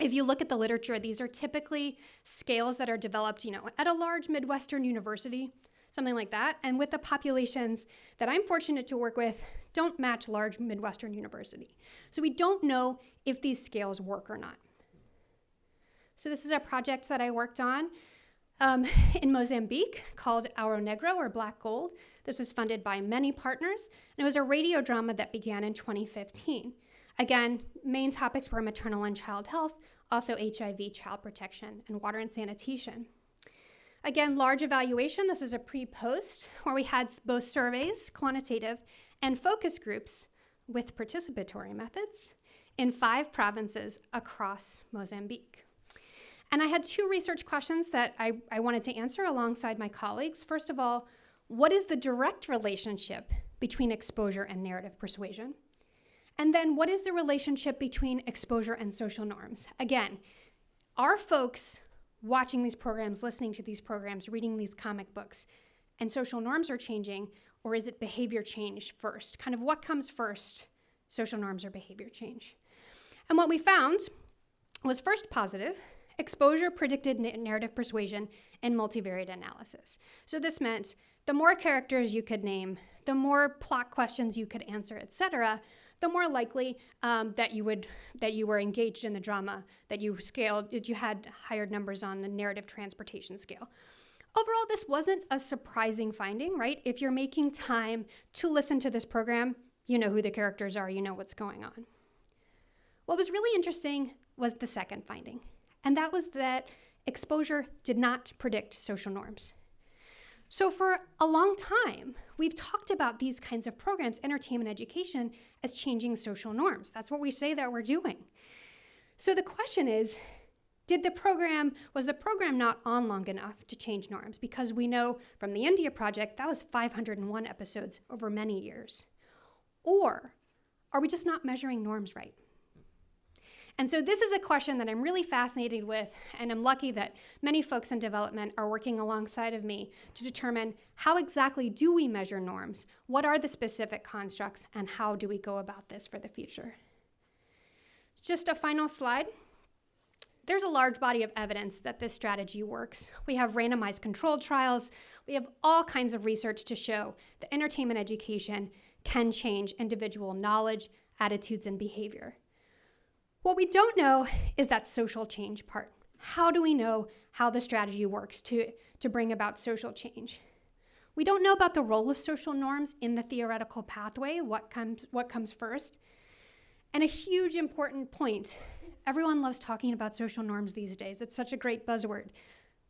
if you look at the literature, these are typically scales that are developed, at a large Midwestern university, something like that. And with the populations that I'm fortunate to work with, don't match large Midwestern university. So we don't know if these scales work or not. So this is a project that I worked on in Mozambique called Ouro Negro, or Black Gold. This was funded by many partners, and it was a radio drama that began in 2015. Again, main topics were maternal and child health, also HIV, child protection, and water and sanitation. Again, large evaluation. This was a pre-post where we had both surveys, quantitative, and focus groups with participatory methods in 5 provinces across Mozambique. And I had 2 research questions that I wanted to answer alongside my colleagues. First of all, what is the direct relationship between exposure and narrative persuasion? And then what is the relationship between exposure and social norms? Again, are folks watching these programs, listening to these programs, reading these comic books, and social norms are changing, or is it behavior change first? Kind of what comes first, social norms or behavior change? And what we found was first positive. Exposure predicted narrative persuasion in multivariate analysis. So this meant the more characters you could name, the more plot questions you could answer, etc., the more likely that you were engaged in the drama, that you had higher numbers on the narrative transportation scale. Overall, this wasn't a surprising finding, right? If you're making time to listen to this program, you know who the characters are, you know what's going on. What was really interesting was the second finding, and that was that exposure did not predict social norms. So for a long time, we've talked about these kinds of programs, entertainment education, as changing social norms. That's what we say that we're doing. So the question is, was the program not on long enough to change norms? Because we know from the India project, that was 501 episodes over many years. Or are we just not measuring norms right? And so this is a question that I'm really fascinated with, and I'm lucky that many folks in development are working alongside of me to determine how exactly do we measure norms, what are the specific constructs, and how do we go about this for the future. Just a final slide. There's a large body of evidence that this strategy works. We have randomized controlled trials. We have all kinds of research to show that entertainment education can change individual knowledge, attitudes, and behavior. What we don't know is that social change part. How do we know how the strategy works to bring about social change? We don't know about the role of social norms in the theoretical pathway, what comes first. And a huge important point, everyone loves talking about social norms these days. It's such a great buzzword.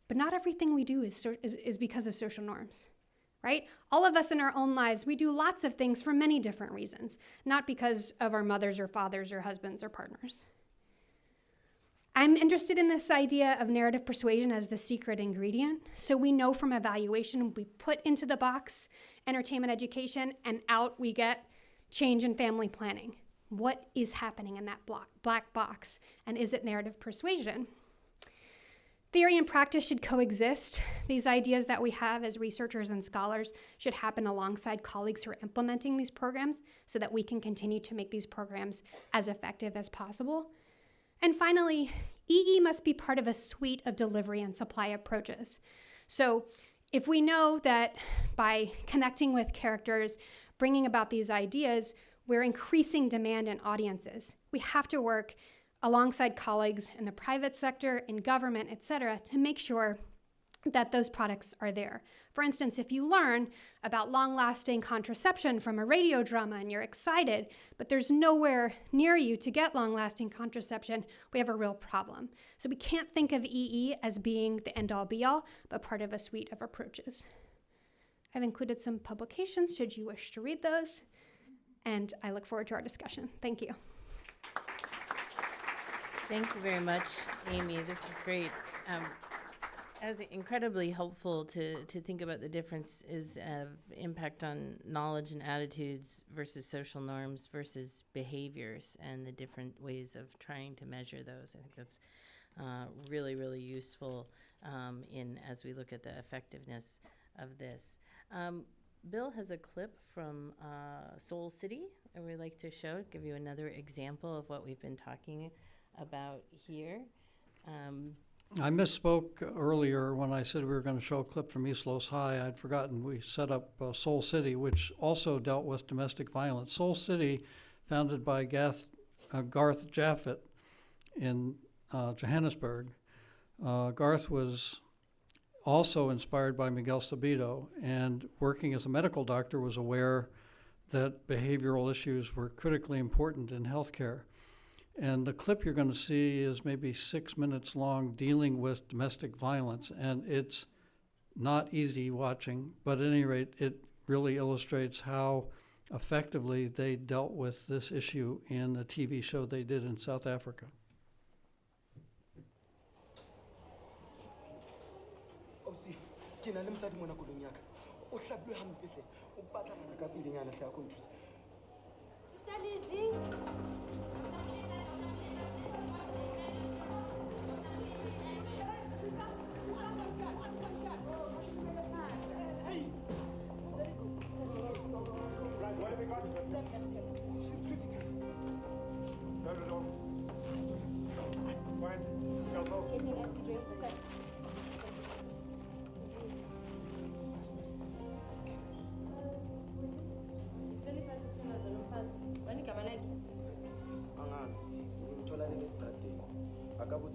But not everything we do is because of social norms, right? All of us in our own lives, we do lots of things for many different reasons, not because of our mothers or fathers or husbands or partners. I'm interested in this idea of narrative persuasion as the secret ingredient. So we know from evaluation, we put into the box entertainment education, and out we get change in family planning. What is happening in that black box? And is it narrative persuasion? Theory and practice should coexist. These ideas that we have as researchers and scholars should happen alongside colleagues who are implementing these programs so that we can continue to make these programs as effective as possible. And finally, EE must be part of a suite of delivery and supply approaches. So if we know that by connecting with characters, bringing about these ideas, we're increasing demand in audiences, we have to work alongside colleagues in the private sector, in government, et cetera, to make sure that those products are there. For instance, if you learn about long-lasting contraception from a radio drama and you're excited, but there's nowhere near you to get long-lasting contraception, we have a real problem. So we can't think of EE as being the end-all be-all, but part of a suite of approaches. I've included some publications should you wish to read those, and I look forward to our discussion. Thank you. Thank you very much, Amy. This is great. As incredibly helpful to think about the differences of impact on knowledge and attitudes versus social norms versus behaviors and the different ways of trying to measure those. I think that's really, really useful as we look at the effectiveness of this. Bill has a clip from Soul City I would like to give you another example of what we've been talking about here. I misspoke earlier when I said we were going to show a clip from East Los High. I'd forgotten we set up Soul City, which also dealt with domestic violence. Soul City, founded by Garth Jaffet in Johannesburg. Garth was also inspired by Miguel Sabido, and working as a medical doctor was aware that behavioral issues were critically important in healthcare. And the clip you're going to see is maybe 6 minutes long, dealing with domestic violence, and it's not easy watching, but at any rate, it really illustrates how effectively they dealt with this issue in a TV show they did in South Africa.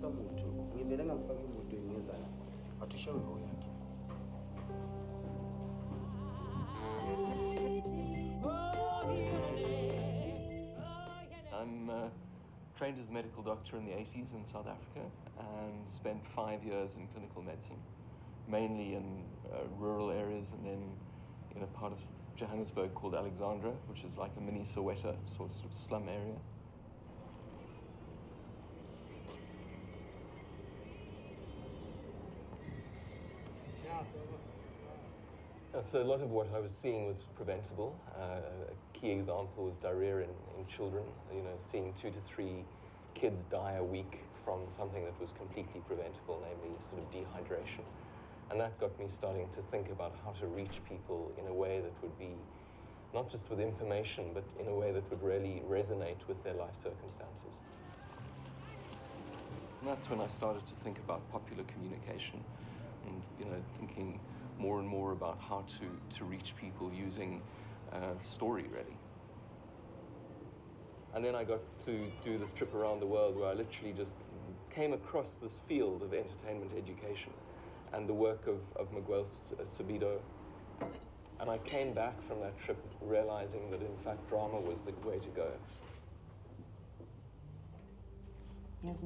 Usa muthu. Ngivele ngangifaka imoto ngezana. Atushawe ngoyakhe. I'm trained as a medical doctor in the 80s in South Africa and spent 5 years in clinical medicine, mainly in rural areas and then in a part of Johannesburg called Alexandra, which is like a mini Soweto, sort of slum area. So a lot of what I was seeing was preventable. A key example was diarrhea in children, seeing 2 to 3 kids die a week from something that was completely preventable, namely sort of dehydration. And that got me starting to think about how to reach people in a way that would be not just with information, but in a way that would really resonate with their life circumstances. And that's when I started to think about popular communication and, thinking more and more about how to reach people using story, really. And then I got to do this trip around the world where I literally just came across this field of entertainment education and the work of Miguel Sabido. And I came back from that trip realizing that, in fact, drama was the way to go. But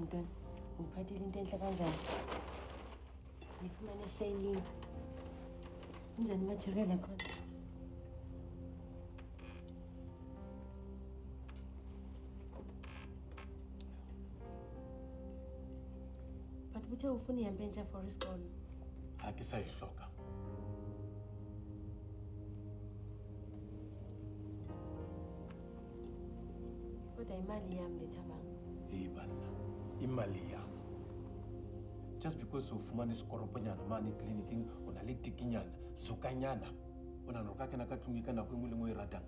what are you doing for school? Akisayihloka. Kodwa imali yami lethabanga. Hey bana, imali yami. Just because ufumana isikoromponyana mani clinicing unale tikinyana, zukanyana, unanoka kana katungika na kwimule ngo iradang.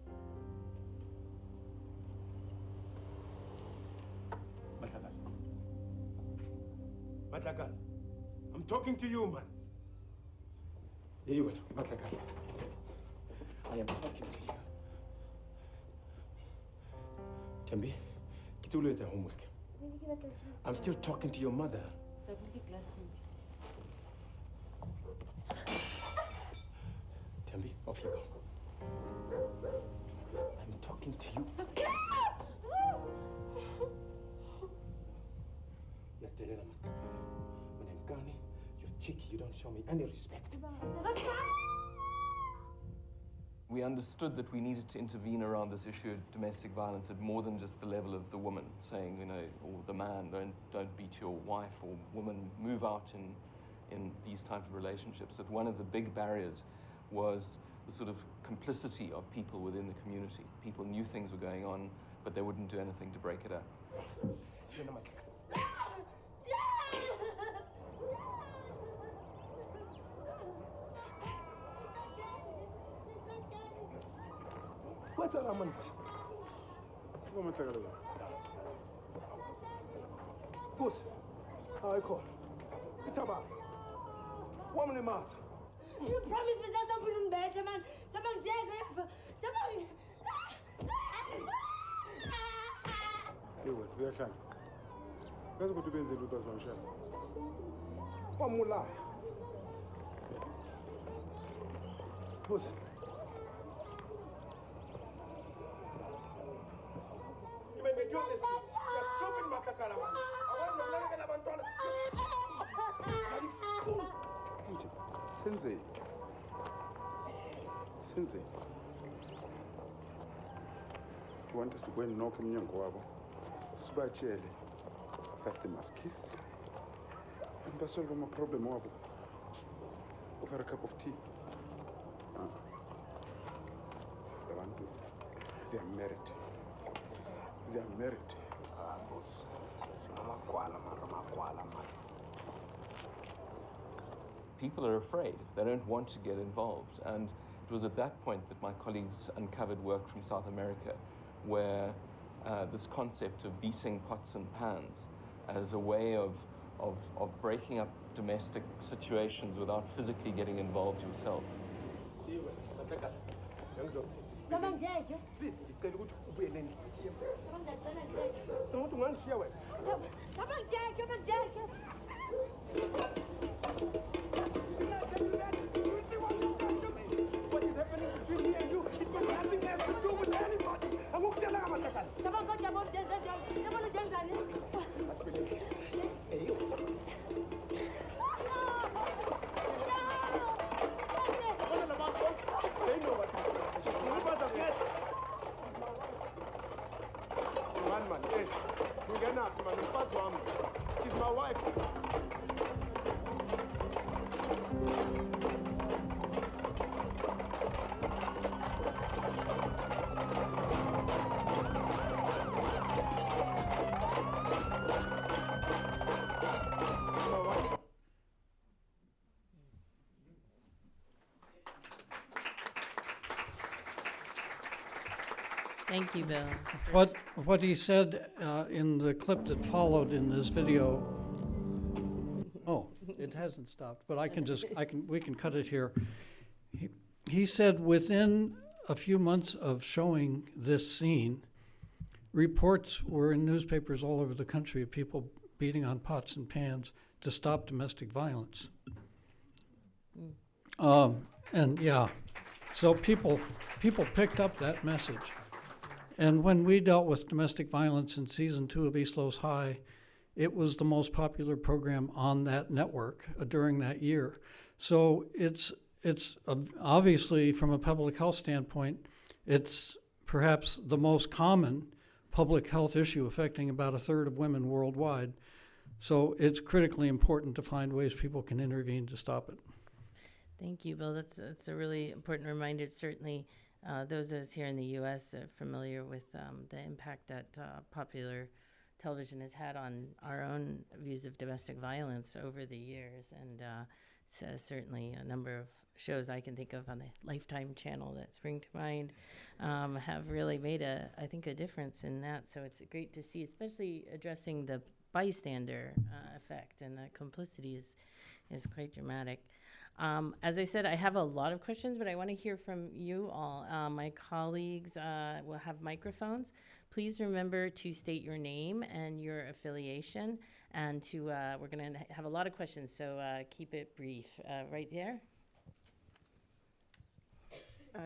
Matlakala. I'm talking to you, man. Hey, well, Matlakala. I am talking to you. Tembi, get all your homework. I'm still talking to your mother. Tembi, off you go. I'm talking to you. When I'm gone, you're cheeky, you don't show me any respect. We understood that we needed to intervene around this issue of domestic violence at more than just the level of the woman, saying, or the man, don't beat your wife, or woman, move out in these type of relationships. That one of the big barriers was the sort of complicity of people within the community. People knew things were going on, but they wouldn't do anything to break it up. What's that, man? Come on, check it out. Puss. I call. It's about. 1 minute, Martha. You promised me that something in bed, man. Tabang Jacob. Tabang. You will. We are shy. Let's go to Benzi Lucas Manchel. One more lie. Puss. You made me do this. You're stupid, Matlakala. I want to lie and abandon. Bloody fool. Sensei. Sensei. Do you want us to go and knock him young wabo? Subachele. That they must kiss. And that's solve my problem wabo. Over a cup of tea. The one to they are married. They are married. Boss. People are afraid. They don't want to get involved. And it was at that point that my colleagues uncovered work from South America where this concept of beating pots and pans as a way of breaking up domestic situations without physically getting involved yourself. Tabang Jake. Please, ngicela ukuthi ubuyele endlini. Tabang Jake. Ngicela ukuthi ungangishiya wena. Tabang Jake. What is happening between me and you? It got nothing ever to do with anybody. Angukutshela ngamatakane. Tabang kodwa bondenza njalo. Yabona njengani? Hey, they know what it is. Ngibasa ngeke. Man, hey. Ngingenaphi man, umfazi wami. She's my wife. Thank you, Bill. What he said in the clip that followed in this video. Oh, it hasn't stopped, but we can cut it here. He said within a few months of showing this scene, reports were in newspapers all over the country of people beating on pots and pans to stop domestic violence. And yeah, so people picked up that message. And when we dealt with domestic violence in season 2 of East Los High, it was the most popular program on that network during that year. So it's obviously, from a public health standpoint, it's perhaps the most common public health issue affecting about 1/3 of women worldwide. So it's critically important to find ways people can intervene to stop it. Thank you, Bill. That's a really important reminder. Certainly, those of us here in the U.S. are familiar with the impact that popular television has had on our own views of domestic violence over the years. And certainly a number of shows I can think of on the Lifetime channel that spring to mind have really made I think a difference in that. So it's great to see, especially addressing the bystander effect, and the complicity is quite dramatic. As I said, I have a lot of questions, but I want to hear from you all. My colleagues will have microphones. Please remember to state your name and your affiliation, and we're going to have a lot of questions, so keep it brief. Right there.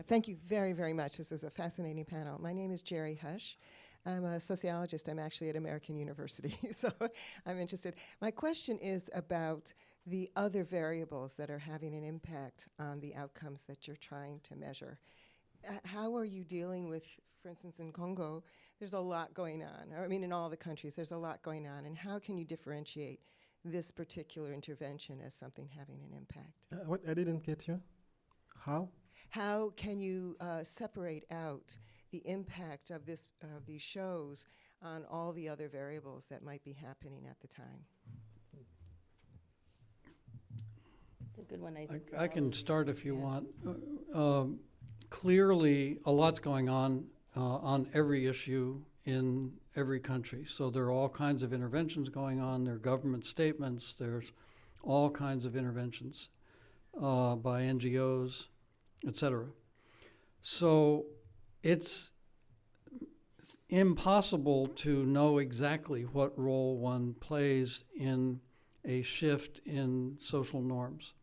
Thank you very, very much. This is a fascinating panel. My name is Jerry Hush. I'm a sociologist. I'm actually at American University, so I'm interested. My question is about the other variables that are having an impact on the outcomes that you're trying to measure. How are you dealing with, for instance, in Congo, there's a lot going on. I mean, in all the countries, there's a lot going on. And how can you differentiate this particular intervention as something having an impact? What? I didn't get you. How? How can you separate out the impact of these shows on all the other variables that might be happening at the time? It's a good one, I think. I can start if you want. Clearly, a lot's going on every issue in every country. So there are all kinds of interventions going on. There are government statements. There's all kinds of interventions by NGOs, et cetera. So it's impossible to know exactly what role one plays in a shift in social norms.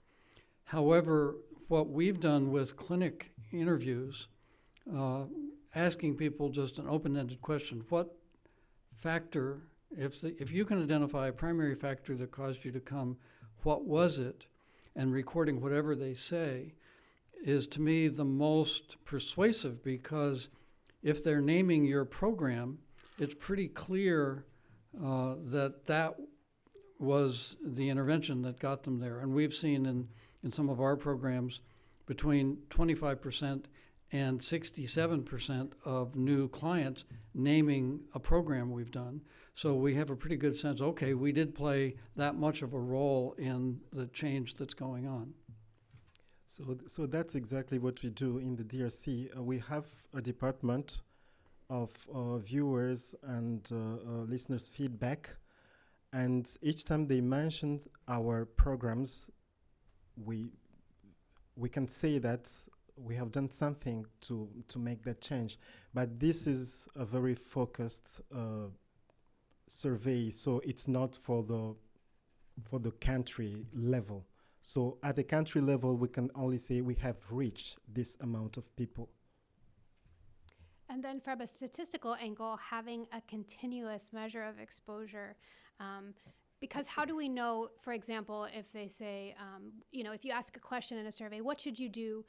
However, what we've done with clinic interviews, asking people just an open-ended question, what factor, if you can identify a primary factor that caused you to come, what was it? And recording whatever they say is, to me, the most persuasive, because if they're naming your program, it's pretty clear that was the intervention that got them there. And we've seen in some of our programs between 25% and 67% of new clients naming a program we've done. So we have a pretty good sense, okay, we did play that much of a role in the change that's going on. So that's exactly what we do in the DRC. We have a department of viewers and listeners' feedback, and each time they mention our programs, we can say that we have done something to make that change. But this is a very focused survey, so it's not for the country level. So at the country level, we can only say we have reached this amount of people. And then from a statistical angle, having a continuous measure of exposure, because how do we know, for example, if they say, if you ask a question in a survey, what should you do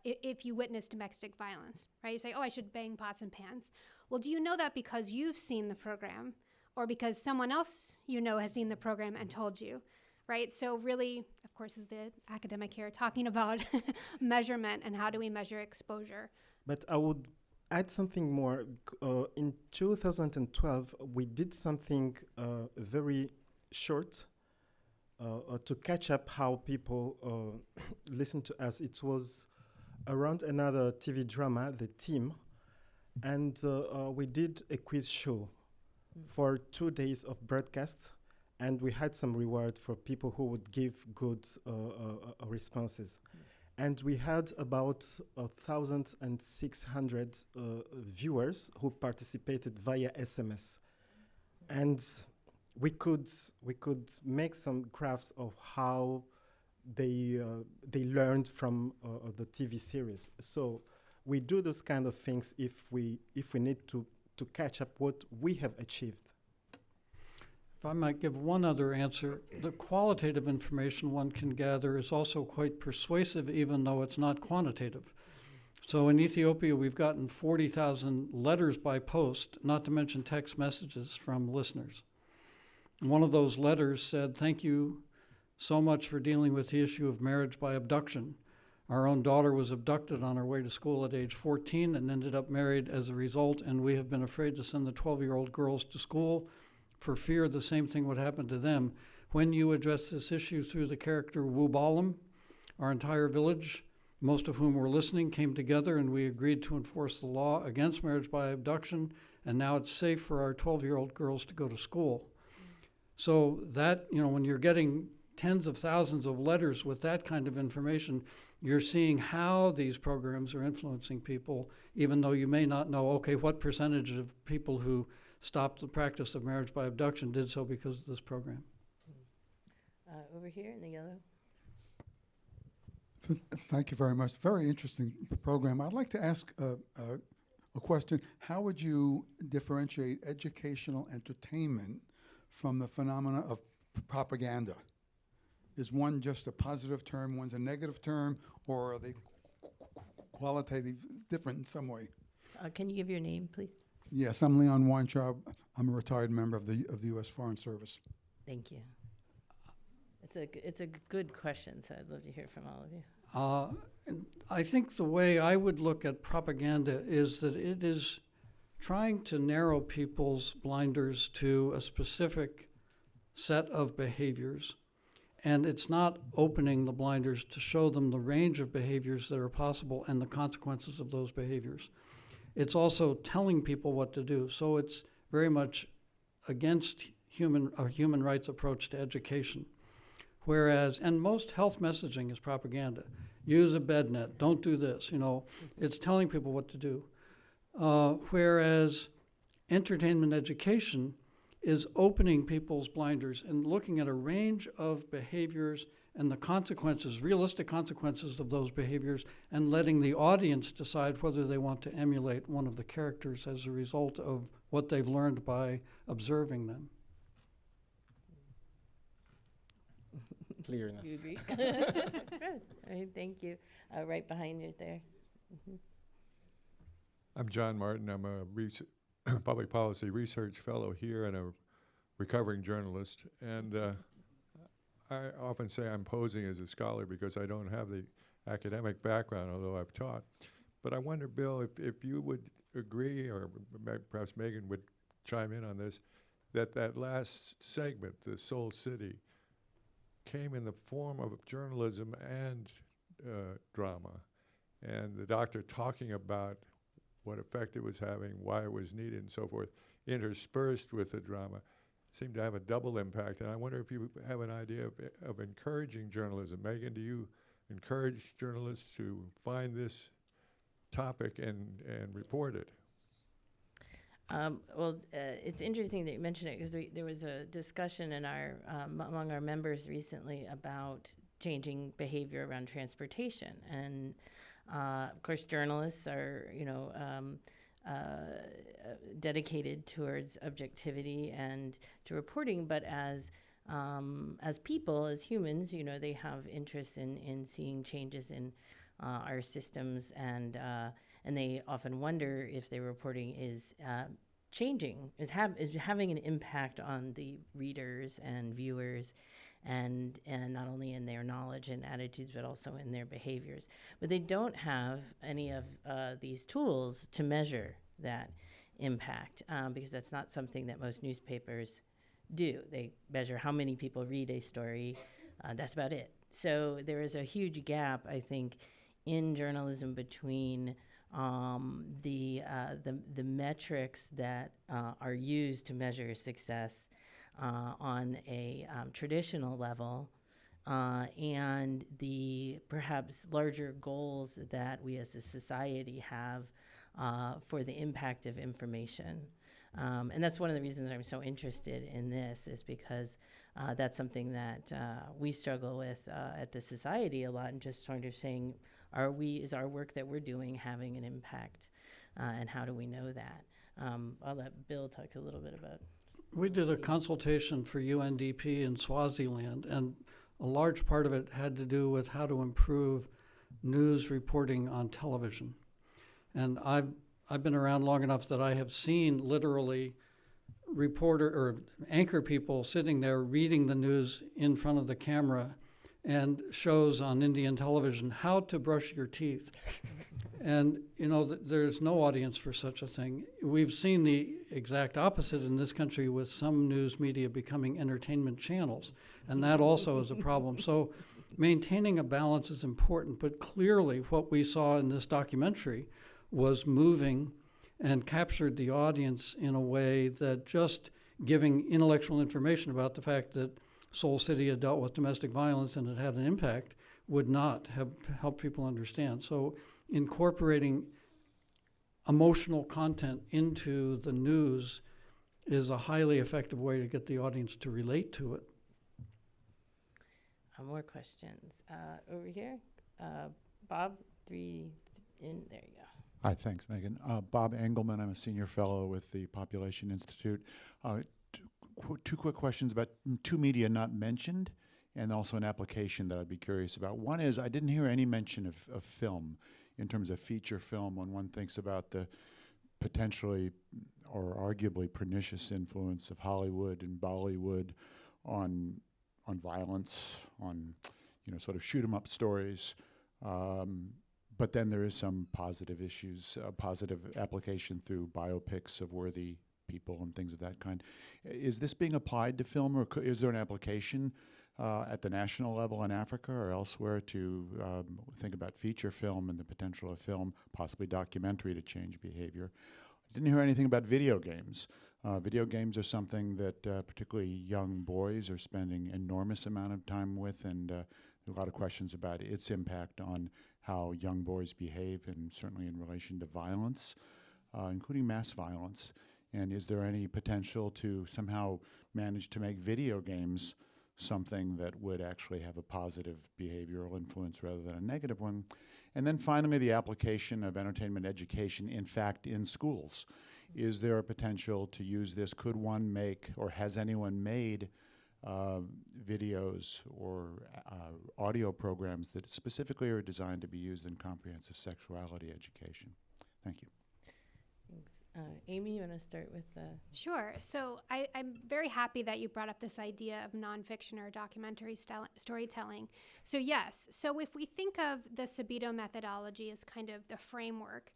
if you witness domestic violence, right? You say, oh, I should bang pots and pans. Well, do you know that because you've seen the program or because someone else has seen the program and told you, right? So really, of course, is the academic here talking about measurement and how do we measure exposure. But I would add something more. In 2012, we did something very short to catch up how people listen to us. It was around another TV drama, The Team, and we did a quiz show for 2 days of broadcast, and we had some reward for people who would give good responses. And we had about 1,600 viewers who participated via SMS. And we could make some graphs of how they learned from the TV series. So we do those kind of things if we need to catch up what we have achieved. If I might give one other answer, the qualitative information one can gather is also quite persuasive, even though it's not quantitative. So in Ethiopia, we've gotten 40,000 letters by post, not to mention text messages from listeners. And one of those letters said, "Thank you so much for dealing with the issue of marriage by abduction. Our own daughter was abducted on her way to school at age 14 and ended up married as a result, and we have been afraid to send the 12-year-old girls to school for fear the same thing would happen to them. When you address this issue through the character Wubalam, our entire village, most of whom were listening, came together and we agreed to enforce the law against marriage by abduction, and now it's safe for our 12-year-old girls to go to school." So that, when you're getting tens of thousands of letters with that kind of information, you're seeing how these programs are influencing people, even though you may not know, okay, what percentage of people who stopped the practice of marriage by abduction did so because of this program. Over here in the yellow. Thank you very much. Very interesting program. I'd like to ask a question. How would you differentiate educational entertainment from the phenomena of propaganda? Is one just a positive term, one's a negative term, or are they qualitative different in some way? Can you give your name, please? Yes, I'm Leon Weintraub. I'm a retired member of the U.S. Foreign Service. Thank you. It's a good question, so I'd love to hear from all of you. And I think the way I would look at propaganda is that it is trying to narrow people's blinders to a specific set of behaviors. And it's not opening the blinders to show them the range of behaviors that are possible and the consequences of those behaviors. It's also telling people what to do. So it's very much against a human rights approach to education. Whereas, and most health messaging is propaganda. Use a bed net, don't do this, it's telling people what to do. Whereas entertainment education is opening people's blinders and looking at a range of behaviors and the consequences, realistic consequences of those behaviors, and letting the audience decide whether they want to emulate one of the characters as a result of what they've learned by observing them. Clear enough. You agree? Good. All right, thank you. Right behind you there. Mm-hmm. I'm John Martin. I'm a public policy research fellow here and a recovering journalist. And I often say I'm posing as a scholar because I don't have the academic background, although I've taught. But I wonder, Bill, if you would agree, or perhaps Megan would chime in on this, that last segment, the Soul City, came in the form of journalism and drama. And the doctor talking about what effect it was having, why it was needed, and so forth, interspersed with the drama, seemed to have a double impact. And I wonder if you have an idea of encouraging journalism. Megan, do you encourage journalists to find this topic and report it? It's interesting that you mentioned it, because there was a discussion in our among our members recently about changing behavior around transportation, and of course, journalists are dedicated towards objectivity and to reporting, but as people, as humans, they have interest in seeing changes in our systems, and they often wonder if their reporting is changing, is having an impact on the readers and viewers, and not only in their knowledge and attitudes, but also in their behaviors. But they don't have any of these tools to measure that impact, because that's not something that most newspapers do. They measure how many people read a story. That's about it. So there is a huge gap, I think, in journalism between the metrics that are used to measure success on a traditional level, and the perhaps larger goals that we as a society have for the impact of information. And that's one of the reasons I'm so interested in this, is because that's something that we struggle with at the society a lot, and just sort of saying, is our work that we're doing having an impact, and how do we know that? I'll let Bill talk a little bit about. We did a consultation for UNDP in Swaziland, and a large part of it had to do with how to improve news reporting on television. And I've been around long enough that I have seen literally reporter or anchor people sitting there reading the news in front of the camera, and shows on Indian television, how to brush your teeth. And there's no audience for such a thing. We've seen the exact opposite in this country, with some news media becoming entertainment channels, and that also is a problem. So maintaining a balance is important, but clearly what we saw in this documentary was moving and captured the audience in a way that just giving intellectual information about the fact that Soul City had dealt with domestic violence and it had an impact would not have helped people understand. So incorporating emotional content into the news is a highly effective way to get the audience to relate to it. More questions. Over here. Bob, there you go. Hi, thanks, Megan. Bob Engelman, I'm a senior fellow with the Population Institute. Two quick questions about two media not mentioned, and also an application that I'd be curious about. One is, I didn't hear any mention of film in terms of feature film, when one thinks about the potentially or arguably pernicious influence of Hollywood and Bollywood on violence, on sort of shoot 'em up stories. But then there is some positive issues, positive application through biopics of worthy people and things of that kind. Is this being applied to film, or is there an application at the national level in Africa or elsewhere to think about feature film and the potential of film, possibly documentary, to change behavior? I didn't hear anything about video games. Video games are something that particularly young boys are spending enormous amount of time with, and there are a lot of questions about its impact on how young boys behave, and certainly in relation to violence, including mass violence. And is there any potential to somehow manage to make video games something that would actually have a positive behavioral influence rather than a negative one? And then finally, the application of entertainment education, in fact, in schools. Is there a potential to use this? Could one make, or has anyone made, videos or audio programs that specifically are designed to be used in comprehensive sexuality education? Thank you. Thanks. Amy, you want to start with the... Sure. So I'm very happy that you brought up this idea of nonfiction or documentary storytelling. So yes, so if we think of the Sabido methodology as kind of the framework,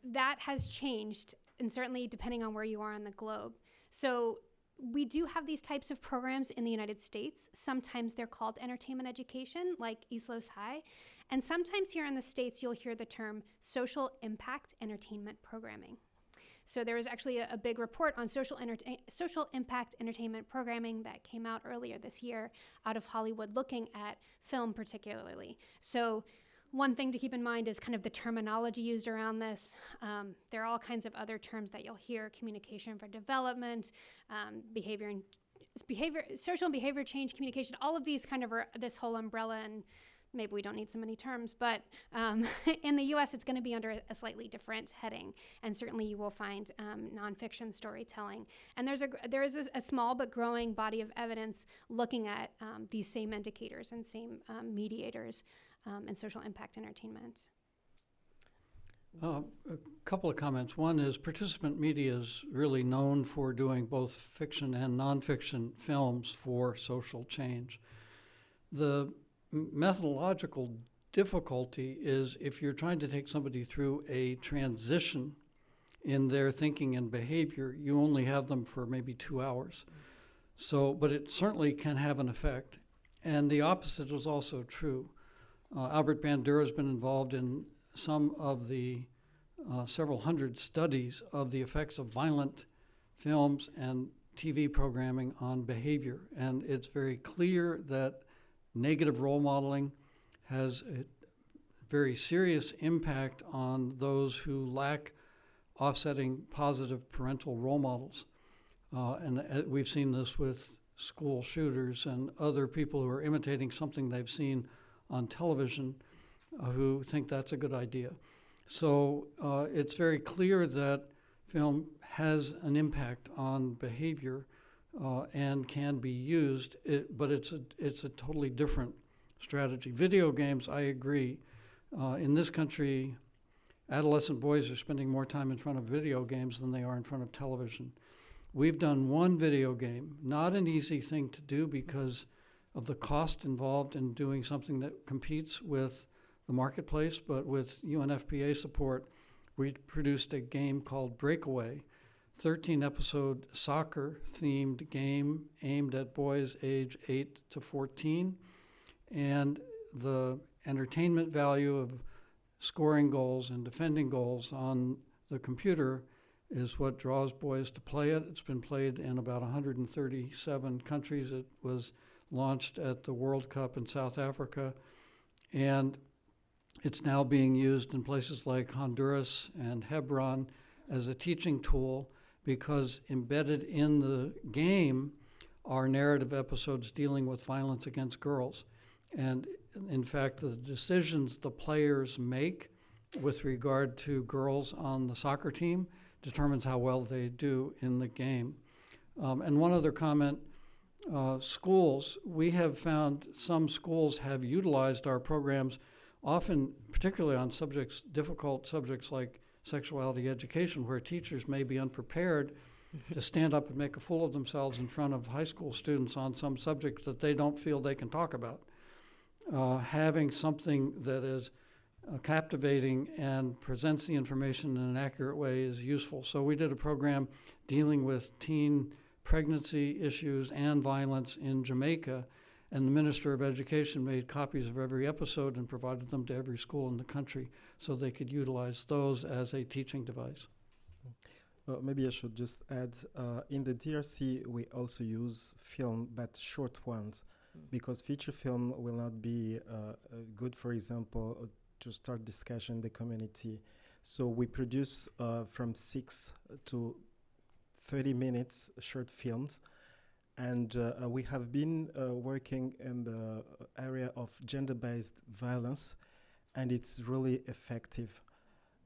that has changed, and certainly depending on where you are on the globe. So we do have these types of programs in the United States. Sometimes they're called entertainment education, like East Los High. And sometimes here in the States, you'll hear the term social impact entertainment programming. So there was actually a big report on social impact entertainment programming that came out earlier this year out of Hollywood, looking at film particularly. So one thing to keep in mind is kind of the terminology used around this. There are all kinds of other terms that you'll hear: communication for development, social and behavior change, communication. All of these kind of are this whole umbrella, and maybe we don't need so many terms, but in the US it's going to be under a slightly different heading, and certainly you will find nonfiction storytelling. And there is a small but growing body of evidence looking at these same indicators and same mediators in social impact entertainment. A couple of comments. One is participant media is really known for doing both fiction and nonfiction films for social change. The methodological difficulty is if you're trying to take somebody through a transition in their thinking and behavior, you only have them for maybe 2 hours. So, but it certainly can have an effect. And the opposite is also true. Albert Bandura has been involved in some of the several hundred studies of the effects of violent films and TV programming on behavior. And it's very clear that negative role modeling has a very serious impact on those who lack offsetting positive parental role models. And we've seen this with school shooters and other people who are imitating something they've seen on television who think that's a good idea. So it's very clear that film has an impact on behavior and can be used, but it's a totally different strategy. Video games, I agree. In this country, adolescent boys are spending more time in front of video games than they are in front of television. We've done one video game, not an easy thing to do because of the cost involved in doing something that competes with the marketplace, but with UNFPA support, we produced a game called Breakaway, 13-episode soccer-themed game aimed at boys age 8 to 14. And the entertainment value of scoring goals and defending goals on the computer is what draws boys to play it. It's been played in about 137 countries. It was launched at the World Cup in South Africa, and it's now being used in places like Honduras and Hebron as a teaching tool because embedded in the game are narrative episodes dealing with violence against girls. And in fact, the decisions the players make with regard to girls on the soccer team determines how well they do in the game. And one other comment, schools, we have found some schools have utilized our programs often, particularly on difficult subjects like sexuality education, where teachers may be unprepared to stand up and make a fool of themselves in front of high school students on some subject that they don't feel they can talk about. Having something that is captivating and presents the information in an accurate way is useful. So we did a program dealing with teen pregnancy issues and violence in Jamaica, and the Minister of Education made copies of every episode and provided them to every school in the country so they could utilize those as a teaching device. Maybe I should just add, in the DRC, we also use film, but short ones, because feature film will not be good, for example, to start discussion in the community. So we produce from 6 to 30 minutes short films. And we have been working in the area of gender-based violence, and it's really effective.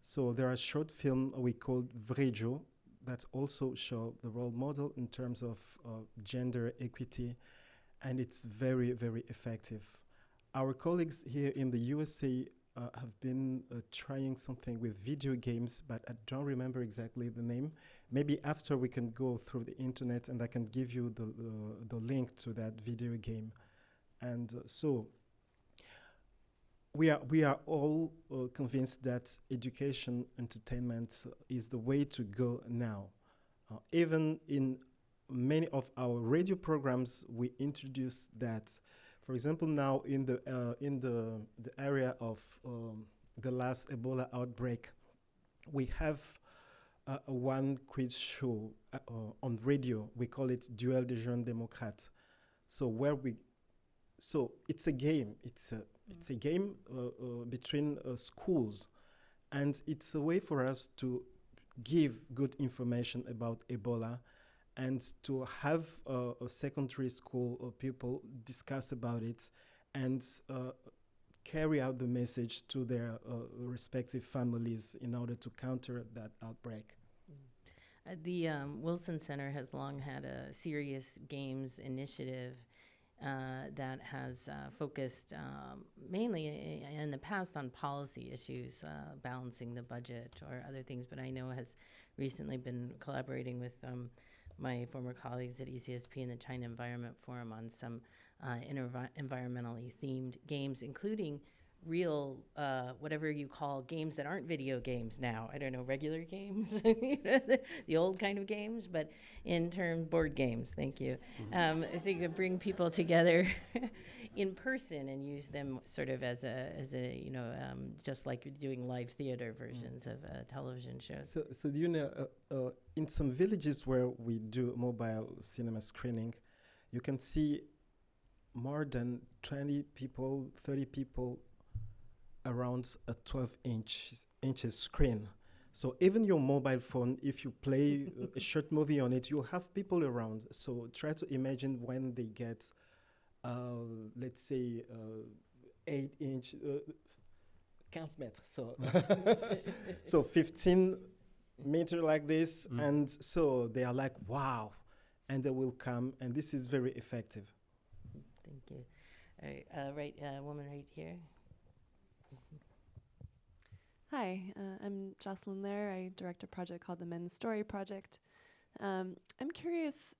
So there are short films we call Vrejo that also show the role model in terms of gender equity, and it's very, very effective. Our colleagues here in the USA have been trying something with video games, but I don't remember exactly the name. Maybe after we can go through the internet and I can give you the link to that video game. And so we are all convinced that education, entertainment is the way to go now. Even in many of our radio programs, we introduce that. For example, now in the area of the last Ebola outbreak, we have one quiz show on radio. We call it Duel des Jeunes Démocrates. So it's a game. It's a game between schools, and it's a way for us to give good information about Ebola, and to have a secondary school people discuss about it and carry out the message to their respective families in order to counter that outbreak. The Wilson Center has long had a serious games initiative that has focused mainly in the past on policy issues, balancing the budget or other things, but I know has recently been collaborating with my former colleagues at ECSP and the China Environment Forum on some environmentally themed games, including real, whatever you call games that aren't video games now. I don't know, regular games, the old kind of games, but in turn, board games, thank you. So you could bring people together in person and use them sort of as a just like you're doing live theater versions of television shows. So do you know, in some villages where we do mobile cinema screening, you can see more than 20 people, 30 people around a 12 inches screen. So even your mobile phone, if you play a short movie on it, you have people around. So try to imagine when they get, let's say, 8-inch, 15 meters. So 15 meter like this, and so they are like, wow, and they will come, and this is very effective. Thank you. All right, woman right here. Hi, I'm Jocelyn Lair. I direct a project called the Men's Story Project. I'm curious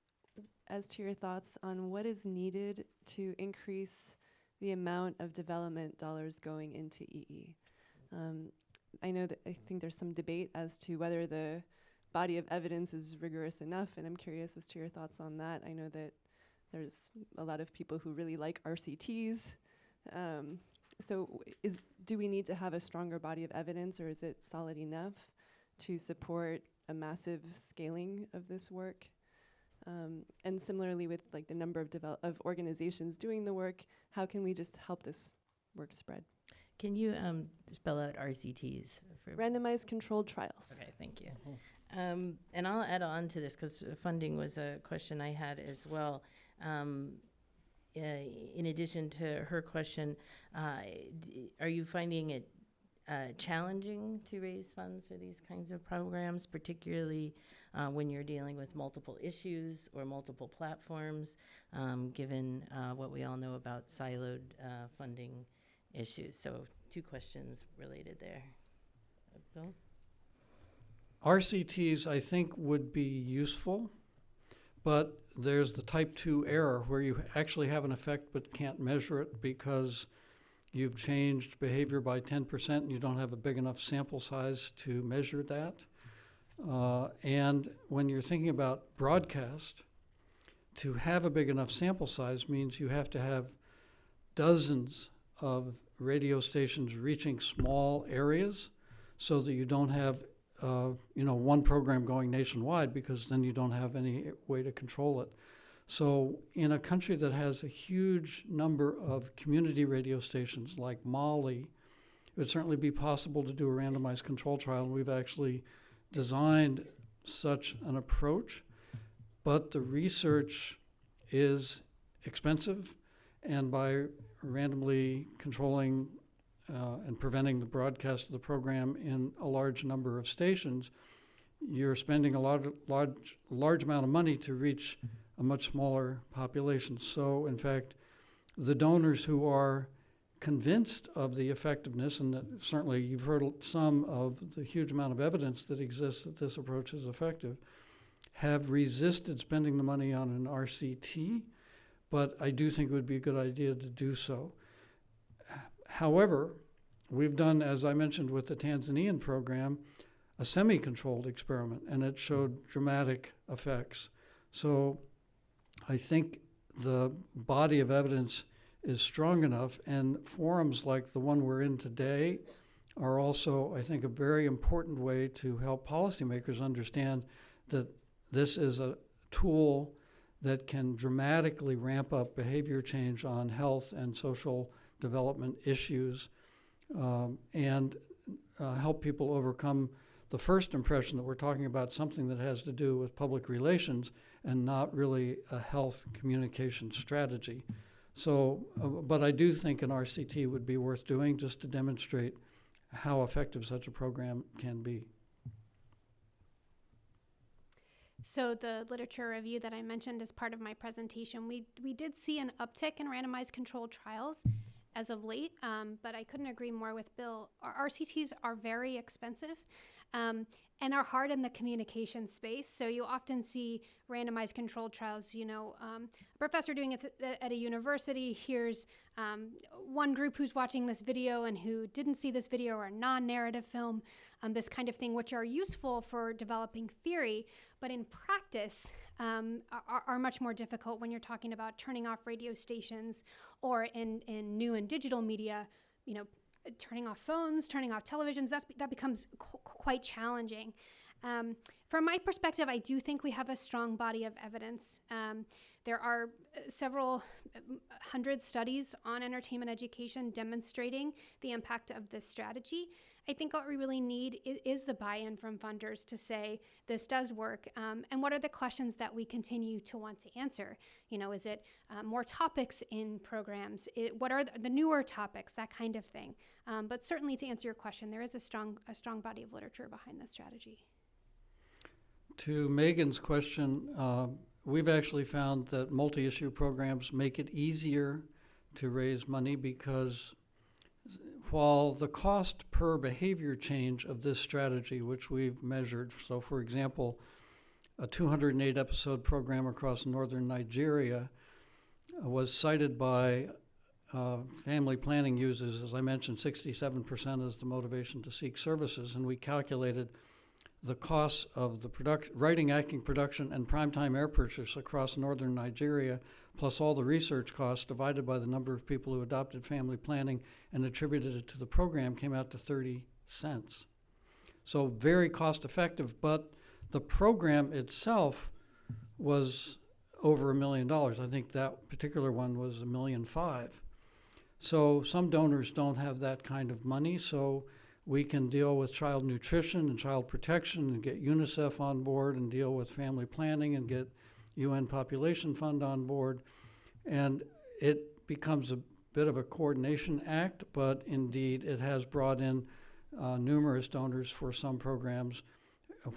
as to your thoughts on what is needed to increase the amount of development dollars going into EE. I know that I think there's some debate as to whether the body of evidence is rigorous enough, and I'm curious as to your thoughts on that. I know that there's a lot of people who really like RCTs. So do we need to have a stronger body of evidence, or is it solid enough to support a massive scaling of this work? And similarly with like the number of organizations doing the work, how can we just help this work spread? Can you spell out RCTs? Randomized controlled trials. Okay, thank you. And I'll add on to this because funding was a question I had as well. In addition to her question, are you finding it challenging to raise funds for these kinds of programs, particularly when you're dealing with multiple issues or multiple platforms, given what we all know about siloed funding issues? So 2 questions related there. Bill? RCTs, I think, would be useful, but there's the type 2 error where you actually have an effect but can't measure it because you've changed behavior by 10% and you don't have a big enough sample size to measure that. And when you're thinking about broadcast, to have a big enough sample size means you have to have dozens of radio stations reaching small areas so that you don't have one program going nationwide, because then you don't have any way to control it. So in a country that has a huge number of community radio stations like Mali, it would certainly be possible to do a randomized control trial, and we've actually designed such an approach. But the research is expensive, and by randomly controlling and preventing the broadcast of the program in a large number of stations, you're spending a large amount of money to reach a much smaller population. So, in fact, the donors who are convinced of the effectiveness, and that certainly you've heard some of the huge amount of evidence that exists that this approach is effective, have resisted spending the money on an RCT, but I do think it would be a good idea to do so. However, we've done, as I mentioned with the Tanzanian program, a semi-controlled experiment, and it showed dramatic effects. So I think the body of evidence is strong enough, and forums like the one we're in today are also, I think, a very important way to help policymakers understand that this is a tool that can dramatically ramp up behavior change on health and social development issues, and help people overcome the first impression that we're talking about something that has to do with public relations and not really a health communication strategy. So, but I do think an RCT would be worth doing just to demonstrate how effective such a program can be. So the literature review that I mentioned as part of my presentation, we did see an uptick in randomized controlled trials as of late, but I couldn't agree more with Bill. Our RCTs are very expensive and are hard in the communication space. So you often see randomized controlled trials, a professor doing it at a university hears one group who's watching this video and who didn't see this video, or a non-narrative film, this kind of thing, which are useful for developing theory, but in practice are much more difficult when you're talking about turning off radio stations, or in new and digital media, turning off phones, turning off televisions. That becomes quite challenging. From my perspective, I do think we have a strong body of evidence. There are several hundred studies on entertainment education demonstrating the impact of this strategy. I think what we really need is the buy-in from funders to say this does work, and what are the questions that we continue to want to answer? Is it more topics in programs? What are the newer topics? That kind of thing. But certainly, to answer your question, there is a strong body of literature behind this strategy. To Megan's question, we've actually found that multi-issue programs make it easier to raise money, because while the cost per behavior change of this strategy, which we've measured, so for example, a 208 episode program across northern Nigeria was cited by family planning users, as I mentioned, 67% as the motivation to seek services, and we calculated the costs of the writing, acting, production, and primetime air purchase across northern Nigeria, plus all the research costs divided by the number of people who adopted family planning and attributed it to the program, came out to 30 cents. So very cost effective, but the program itself was over $1 million. I think that particular one was $1.5 million. So some donors don't have that kind of money, so we can deal with child nutrition and child protection and get UNICEF on board and deal with family planning and get UN Population Fund on board. And it becomes a bit of a coordination act, but indeed it has brought in numerous donors for some programs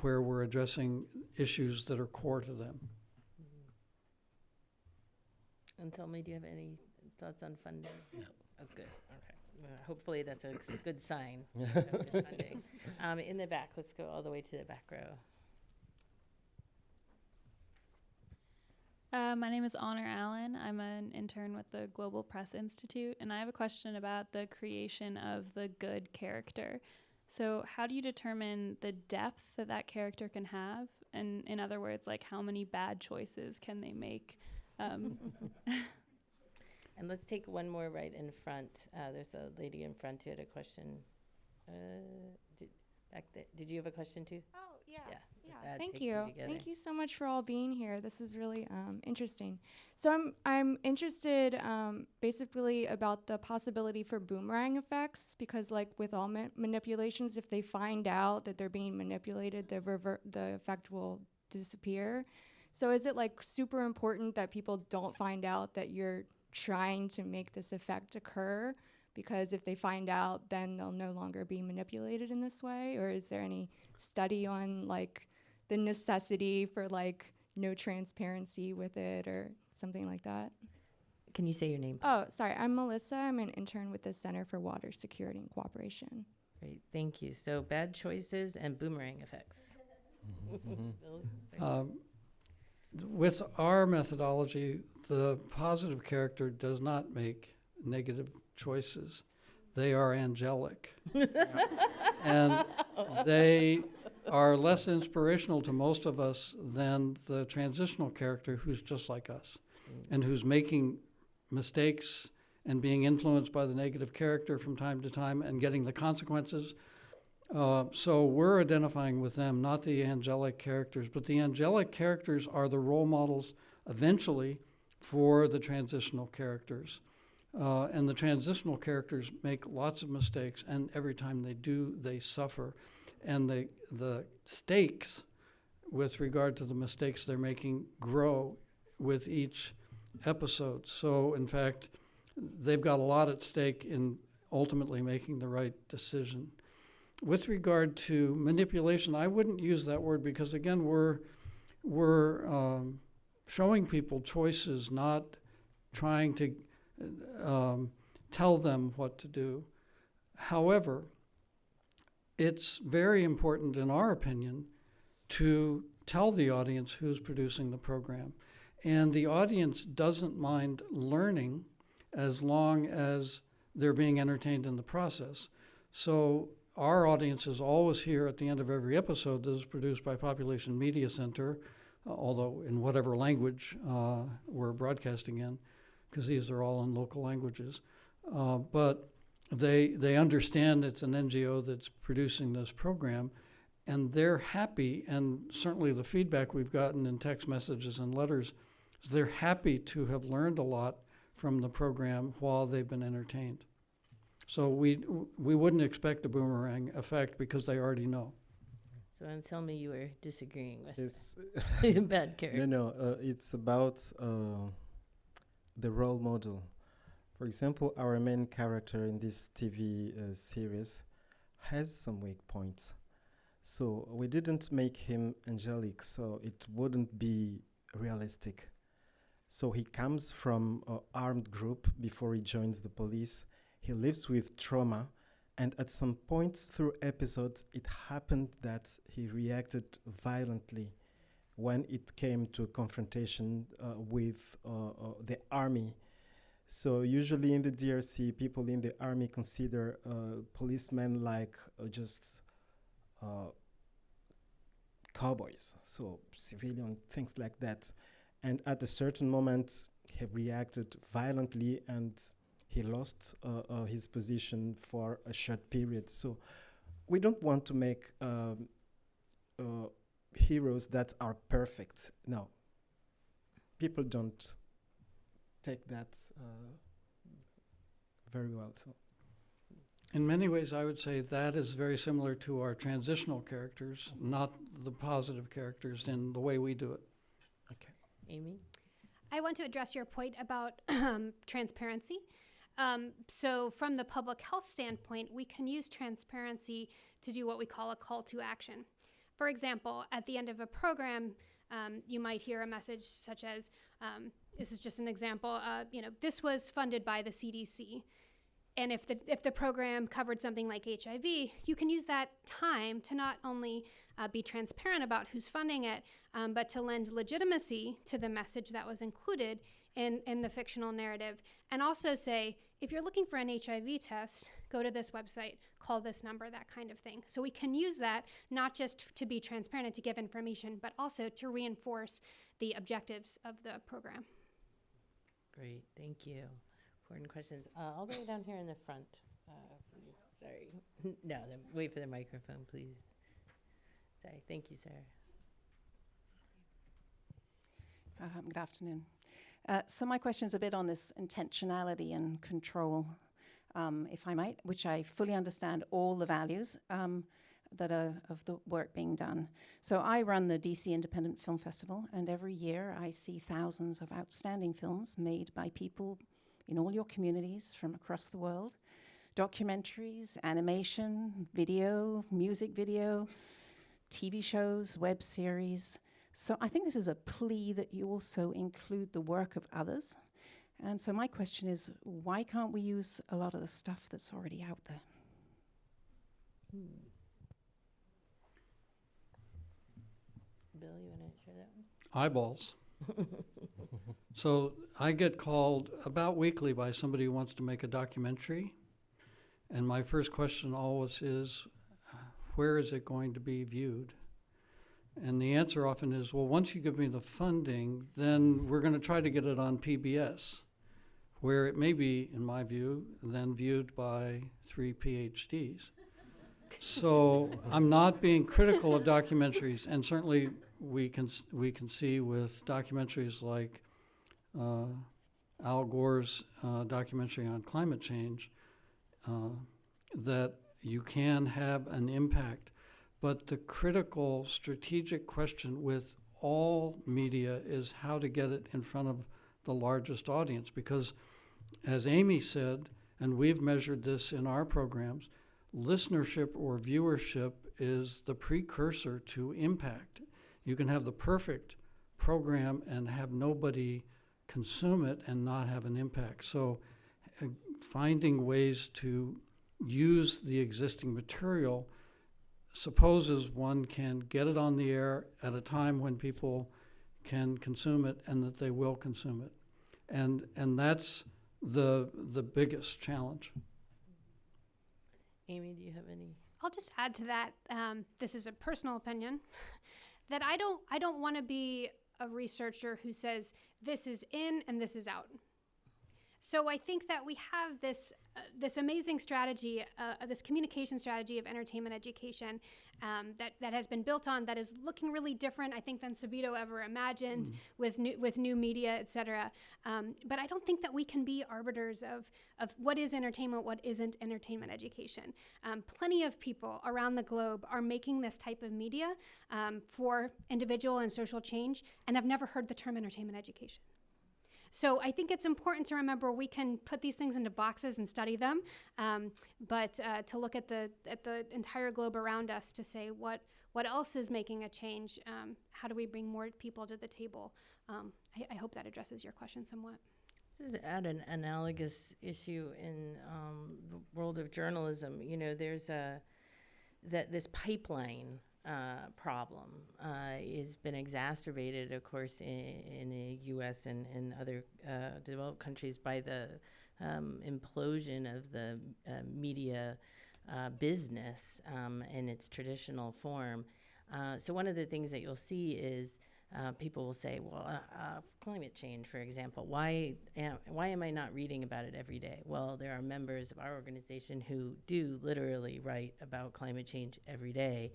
where we're addressing issues that are core to them. And tell me, do you have any thoughts on funding? No. Oh, good. Okay. Hopefully that's a good sign. In the back, let's go all the way to the back row. My name is Honor Allen. I'm an intern with the Global Press Institute, and I have a question about the creation of the good character. So how do you determine the depth that that character can have? And in other words, like, how many bad choices can they make? And let's take one more right in front. There's a lady in front who had a question. Back there. Did you have a question too? Oh, yeah. Thank you. Thank you so much for all being here. This is really interesting. So I'm interested basically about the possibility for boomerang effects, because like with all manipulations, if they find out that they're being manipulated, the effect will disappear. So is it like super important that people don't find out that you're trying to make this effect occur? Because if they find out, then they'll no longer be manipulated in this way? Or is there any study on like the necessity for like no transparency with it or something like that? Can you say your name, please? Oh, sorry. I'm Melissa. I'm an intern with the Center for Water Security and Cooperation. Great, thank you. So bad choices and boomerang effects. With our methodology, the positive character does not make negative choices. They are angelic. And they are less inspirational to most of us than the transitional character who's just like us and who's making mistakes and being influenced by the negative character from time to time and getting the consequences. So we're identifying with them, not the angelic characters, but the angelic characters are the role models eventually for the transitional characters. And the transitional characters make lots of mistakes, and every time they do, they suffer. And the stakes with regard to the mistakes they're making grow with each episode. So, in fact, they've got a lot at stake in ultimately making the right decision. With regard to manipulation, I wouldn't use that word because, again, we're showing people choices, not trying to tell them what to do. However, it's very important, in our opinion, to tell the audience who's producing the program. And the audience doesn't mind learning as long as they're being entertained in the process. So our audience is always here at the end of every episode that is produced by Population Media Center, although in whatever language we're broadcasting in, because these are all in local languages. But they understand it's an NGO that's producing this program, and they're happy, and certainly the feedback we've gotten in text messages and letters is they're happy to have learned a lot from the program while they've been entertained. So we wouldn't expect a boomerang effect because they already know. So tell me you were disagreeing with It's bad character. No, it's about the role model. For example, our main character in this TV series has some weak points. So we didn't make him angelic, so it wouldn't be realistic. So he comes from an armed group before he joins the police. He lives with trauma, and at some points through episodes, it happened that he reacted violently when it came to confrontation with the army. So usually in the DRC, people in the army consider policemen like just cowboys, so civilian things like that. And at a certain moment, he reacted violently and he lost his position for a short period. So we don't want to make heroes that are perfect. No, people don't take that very well. So. In many ways, I would say that is very similar to our transitional characters, not the positive characters in the way we do it. Okay. Amy? I want to address your point about transparency. So from the public health standpoint, we can use transparency to do what we call a call to action. For example, at the end of a program, you might hear a message such as, this is just an example, this was funded by the CDC. And if the program covered something like HIV, you can use that time to not only be transparent about who's funding it, but to lend legitimacy to the message that was included in the fictional narrative. And also say, if you're looking for an HIV test, go to this website, call this number, that kind of thing. So we can use that not just to be transparent and to give information, but also to reinforce the objectives of the program. Great, thank you. Important questions. All the way down here in the front. Please. Sorry. No, wait for the microphone, please. Sorry. Thank you, Sarah. Good afternoon. So my question is a bit on this intentionality and control, if I might, which I fully understand all the values that are of the work being done. So I run the DC Independent Film Festival, and every year I see thousands of outstanding films made by people in all your communities from across the world. Documentaries, animation, video, music video, TV shows, web series. So I think this is a plea that you also include the work of others. And so my question is, why can't we use a lot of the stuff that's already out there? Bill, you want to share that one? Eyeballs. So I get called about weekly by somebody who wants to make a documentary. And my first question always is, where is it going to be viewed? And the answer often is, well, once you give me the funding, then we're going to try to get it on PBS, where it may be, in my view, then viewed by 3 PhDs. So I'm not being critical of documentaries, and certainly we can see with documentaries like Al Gore's documentary on climate change that you can have an impact. But the critical strategic question with all media is how to get it in front of the largest audience, because as Amy said, and we've measured this in our programs, listenership or viewership is the precursor to impact. You can have the perfect program and have nobody consume it and not have an impact. So finding ways to use the existing material supposes one can get it on the air at a time when people can consume it and that they will consume it. And that's the biggest challenge. Amy, do you have any? I'll just add to that. This is a personal opinion that I don't want to be a researcher who says this is in and this is out. So I think that we have this amazing strategy, this communication strategy of entertainment education that has been built on, that is looking really different, I think, than Sabido ever imagined with new media, et cetera. But I don't think that we can be arbiters of what is entertainment, what isn't entertainment education. Plenty of people around the globe are making this type of media for individual and social change and have never heard the term entertainment education. So I think it's important to remember we can put these things into boxes and study them, but to look at the entire globe around us to say what else is making a change, how do we bring more people to the table? I hope that addresses your question somewhat. This is at an analogous issue in the world of journalism. You know, there's this pipeline problem has been exacerbated, of course, in the U.S. and other developed countries by the implosion of the media business in its traditional form. So one of the things that you'll see is people will say, well, climate change, for example, why am I not reading about it every day? Well, there are members of our organization who do literally write about climate change every day,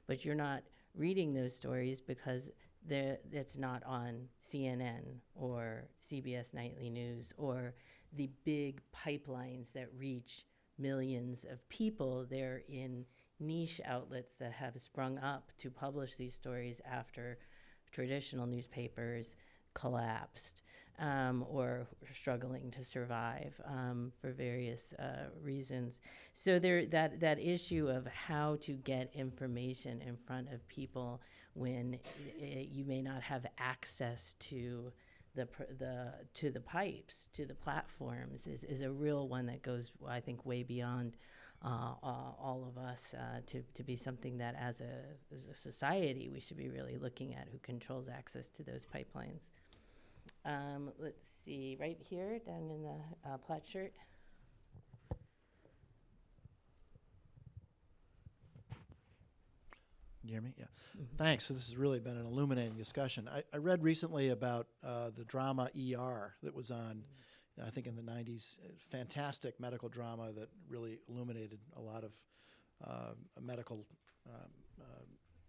but you're not reading those stories because it's not on CNN or CBS Nightly News or the big pipelines that reach millions of people. They're in niche outlets that have sprung up to publish these stories after traditional newspapers collapsed or struggling to survive for various reasons. So that issue of how to get information in front of people when you may not have access to the pipes, to the platforms, is a real one that goes, I think, way beyond all of us to be something that as a society we should be really looking at, who controls access to those pipelines. Let's see, right here, down in the plaid shirt. Can you hear me? Yeah. Mm-hmm. Thanks. So this has really been an illuminating discussion. I read recently about the drama ER that was on, I think in the 90s, fantastic medical drama that really illuminated a lot of medical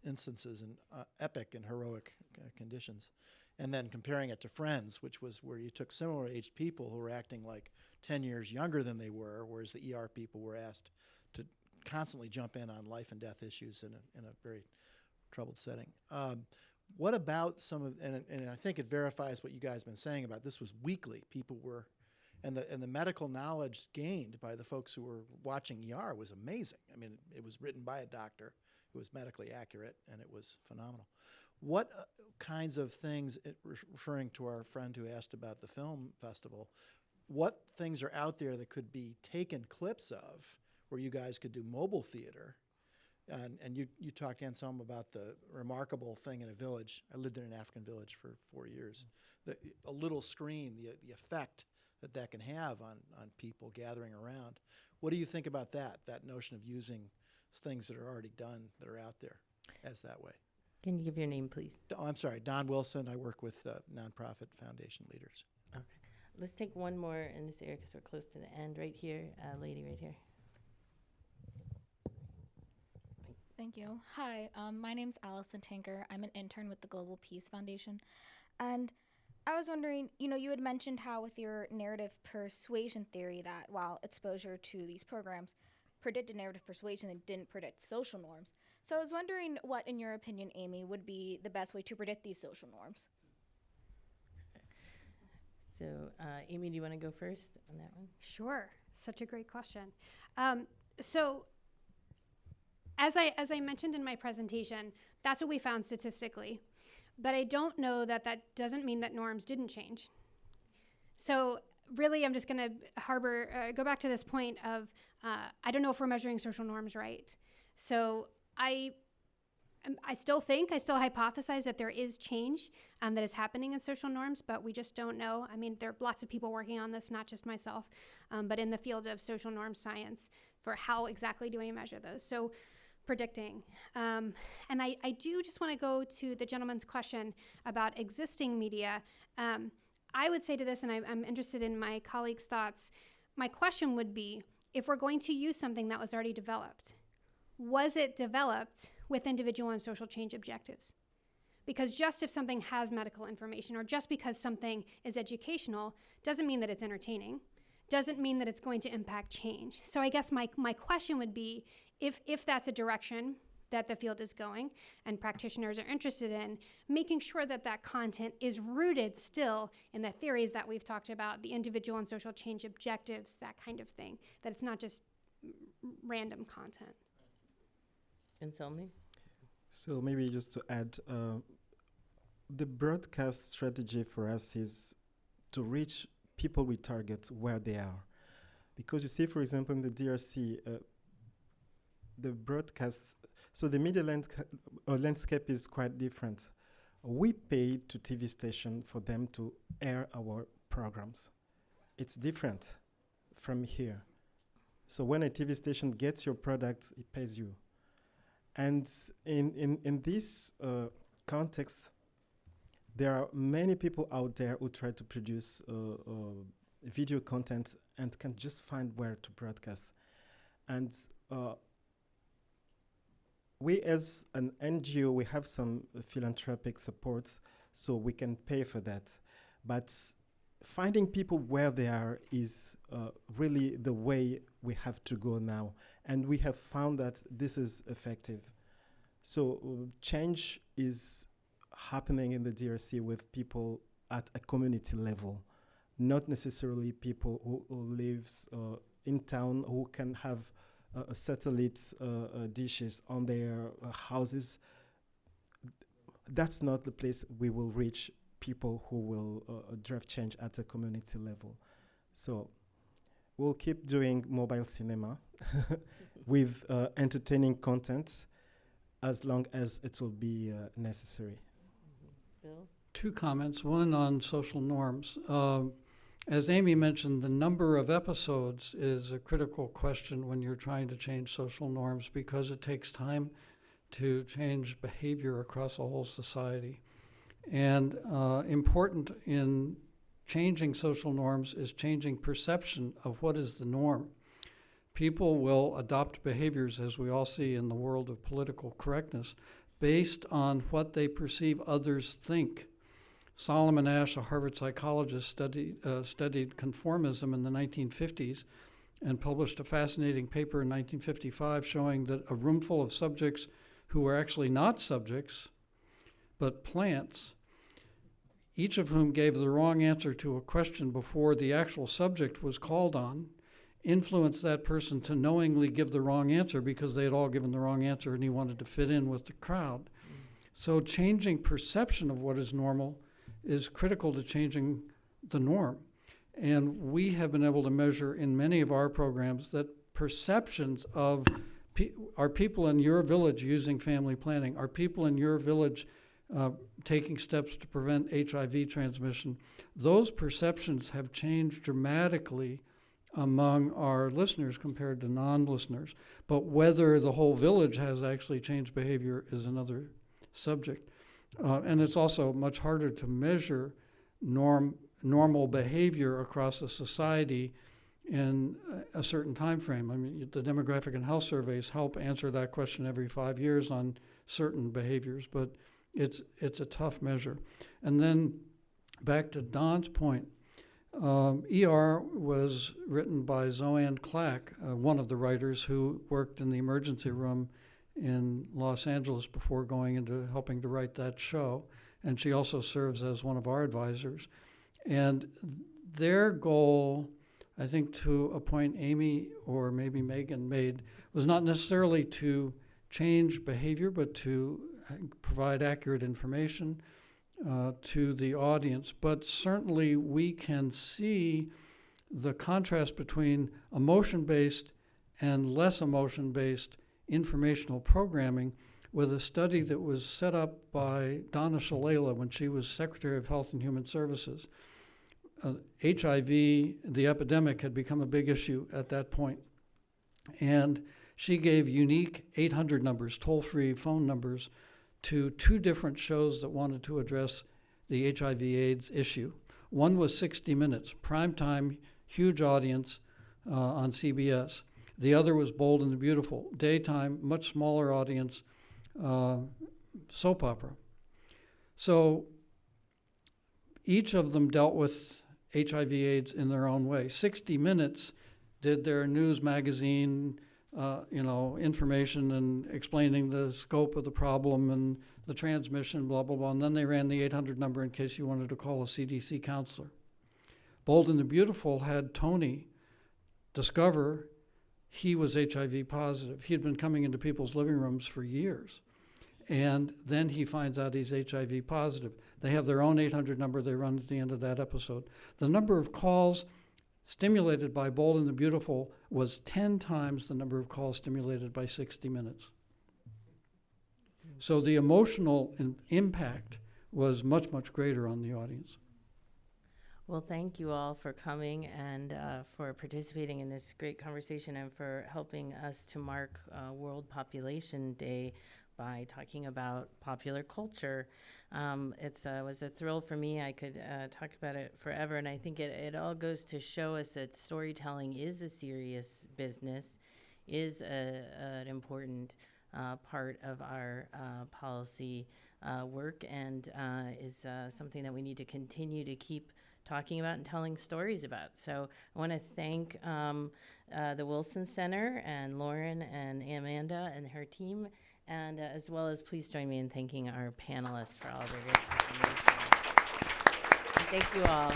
instances and epic and heroic conditions. And then comparing it to Friends, which was where you took similar aged people who were acting like 10 years younger than they were, whereas the ER people were asked to constantly jump in on life and death issues in a very troubled setting. What about some of, and I think it verifies what you guys have been saying about this was weekly. People were, and the medical knowledge gained by the folks who were watching ER was amazing. I mean, it was written by a doctor. It was medically accurate, and it was phenomenal. What kinds of things, referring to our friend who asked about the film festival, what things are out there that could be taken clips of where you guys could do mobile theater? And you talked, Anselm, about the remarkable thing in a village. I lived in an African village for 4 years. A little screen, the effect that can have on people gathering around. What do you think about that notion of using things that are already done, that are out there, as that way? Can you give your name, please? I'm sorry, Don Wilson. I work with nonprofit foundation leaders. Okay. Let's take one more in this area because we're close to the end. Right here, lady right here. Thank you. Hi, my name's Allison Tinker. I'm an intern with the Global Peace Foundation. And I was wondering, you had mentioned how with your narrative persuasion theory that while exposure to these programs predicted narrative persuasion, they didn't predict social norms. So I was wondering what, in your opinion, Amy, would be the best way to predict these social norms? So, Amy, do you want to go first on that one? Sure. Such a great question. So as I mentioned in my presentation, that's what we found statistically. But I don't know that doesn't mean that norms didn't change. So really, I'm just going to go back to this point of, I don't know if we're measuring social norms right. So I still hypothesize that there is change that is happening in social norms, but we just don't know. I mean, there are lots of people working on this, not just myself, but in the field of social norm science for how exactly do we measure those. So predicting. And I do just want to go to the gentleman's question about existing media. I would say to this, and I'm interested in my colleagues' thoughts, my question would be, if we're going to use something that was already developed, was it developed with individual and social change objectives? Because just if something has medical information or just because something is educational doesn't mean that it's entertaining, doesn't mean that it's going to impact change. So I guess my question would be, if that's a direction that the field is going and practitioners are interested in, making sure that that content is rooted still in the theories that we've talked about, the individual and social change objectives, that kind of thing, that it's not just random content. And Selmy? So maybe just to add, the broadcast strategy for us is to reach people we target where they are. Because you see, for example, in the DRC, the broadcasts, so the media landscape is quite different. We pay to TV station for them to air our programs. It's different from here. So when a TV station gets your product, it pays you. And in this context, there are many people out there who try to produce video content and can just find where to broadcast. And we as an NGO, we have some philanthropic supports, so we can pay for that. But finding people where they are is really the way we have to go now. And we have found that this is effective. So change is happening in the DRC with people at a community level, not necessarily people who lives in town who can have satellite dishes on their houses. That's not the place we will reach people who will drive change at a community level. So we'll keep doing mobile cinema with entertaining content as long as it will be necessary. Bill? Two comments, one on social norms. As Amy mentioned, the number of episodes is a critical question when you're trying to change social norms because it takes time to change behavior across a whole society. And important in changing social norms is changing perception of what is the norm. People will adopt behaviors, as we all see in the world of political correctness, based on what they perceive others think. Solomon Asch, a Harvard psychologist, studied conformism in the 1950s and published a fascinating paper in 1955 showing that a room full of subjects who were actually not subjects, but plants, each of whom gave the wrong answer to a question before the actual subject was called on, influenced that person to knowingly give the wrong answer because they had all given the wrong answer and he wanted to fit in with the crowd. So changing perception of what is normal is critical to changing the norm. And we have been able to measure in many of our programs that perceptions of are people in your village using family planning? Are people in your village taking steps to prevent HIV transmission? Those perceptions have changed dramatically among our listeners compared to non-listeners. But whether the whole village has actually changed behavior is another subject. And it's also much harder to measure norm normal behavior across a society in a certain time frame. I mean, the demographic and health surveys help answer that question every 5 years on certain behaviors, but it's a tough measure. And then back to Don's point, ER was written by Zoanne Clack, one of the writers who worked in the emergency room in Los Angeles before going into helping to write that show. And she also serves as one of our advisors. And their goal, I think to a point Amy or maybe Megan made, was not necessarily to change behavior, but to provide accurate information to the audience. But certainly we can see the contrast between emotion-based and less emotion-based informational programming with a study that was set up by Donna Shalala when she was Secretary of Health and Human Services. HIV, the epidemic, had become a big issue at that point. And she gave unique 800 numbers, toll-free phone numbers, to 2 different shows that wanted to address the HIV/AIDS issue. One was 60 Minutes, primetime, huge audience on CBS. The other was Bold and the Beautiful, daytime, much smaller audience, soap opera. So each of them dealt with HIV/AIDS in their own way. 60 Minutes did their news magazine, information and explaining the scope of the problem and the transmission, blah, blah, blah. And then they ran the 800 number in case you wanted to call a CDC counselor. Bold and the Beautiful had Tony discover he was HIV positive. He had been coming into people's living rooms for years. And then he finds out he's HIV positive. They have their own 800 number they run at the end of that episode. The number of calls stimulated by Bold and the Beautiful was 10 times the number of calls stimulated by 60 Minutes. So the emotional impact was much, much greater on the audience. Well, thank you all for coming and for participating in this great conversation and for helping us to mark World Population Day by talking about popular culture. It was a thrill for me. I could talk about it forever, and I think it all goes to show us that storytelling is a serious business, is an important part of our policy work, and is something that we need to continue to keep talking about and telling stories about. So I want to thank the Wilson Center and Lauren and Amanda and her team, and as well as please join me in thanking our panelists for all their great information. Thank you all.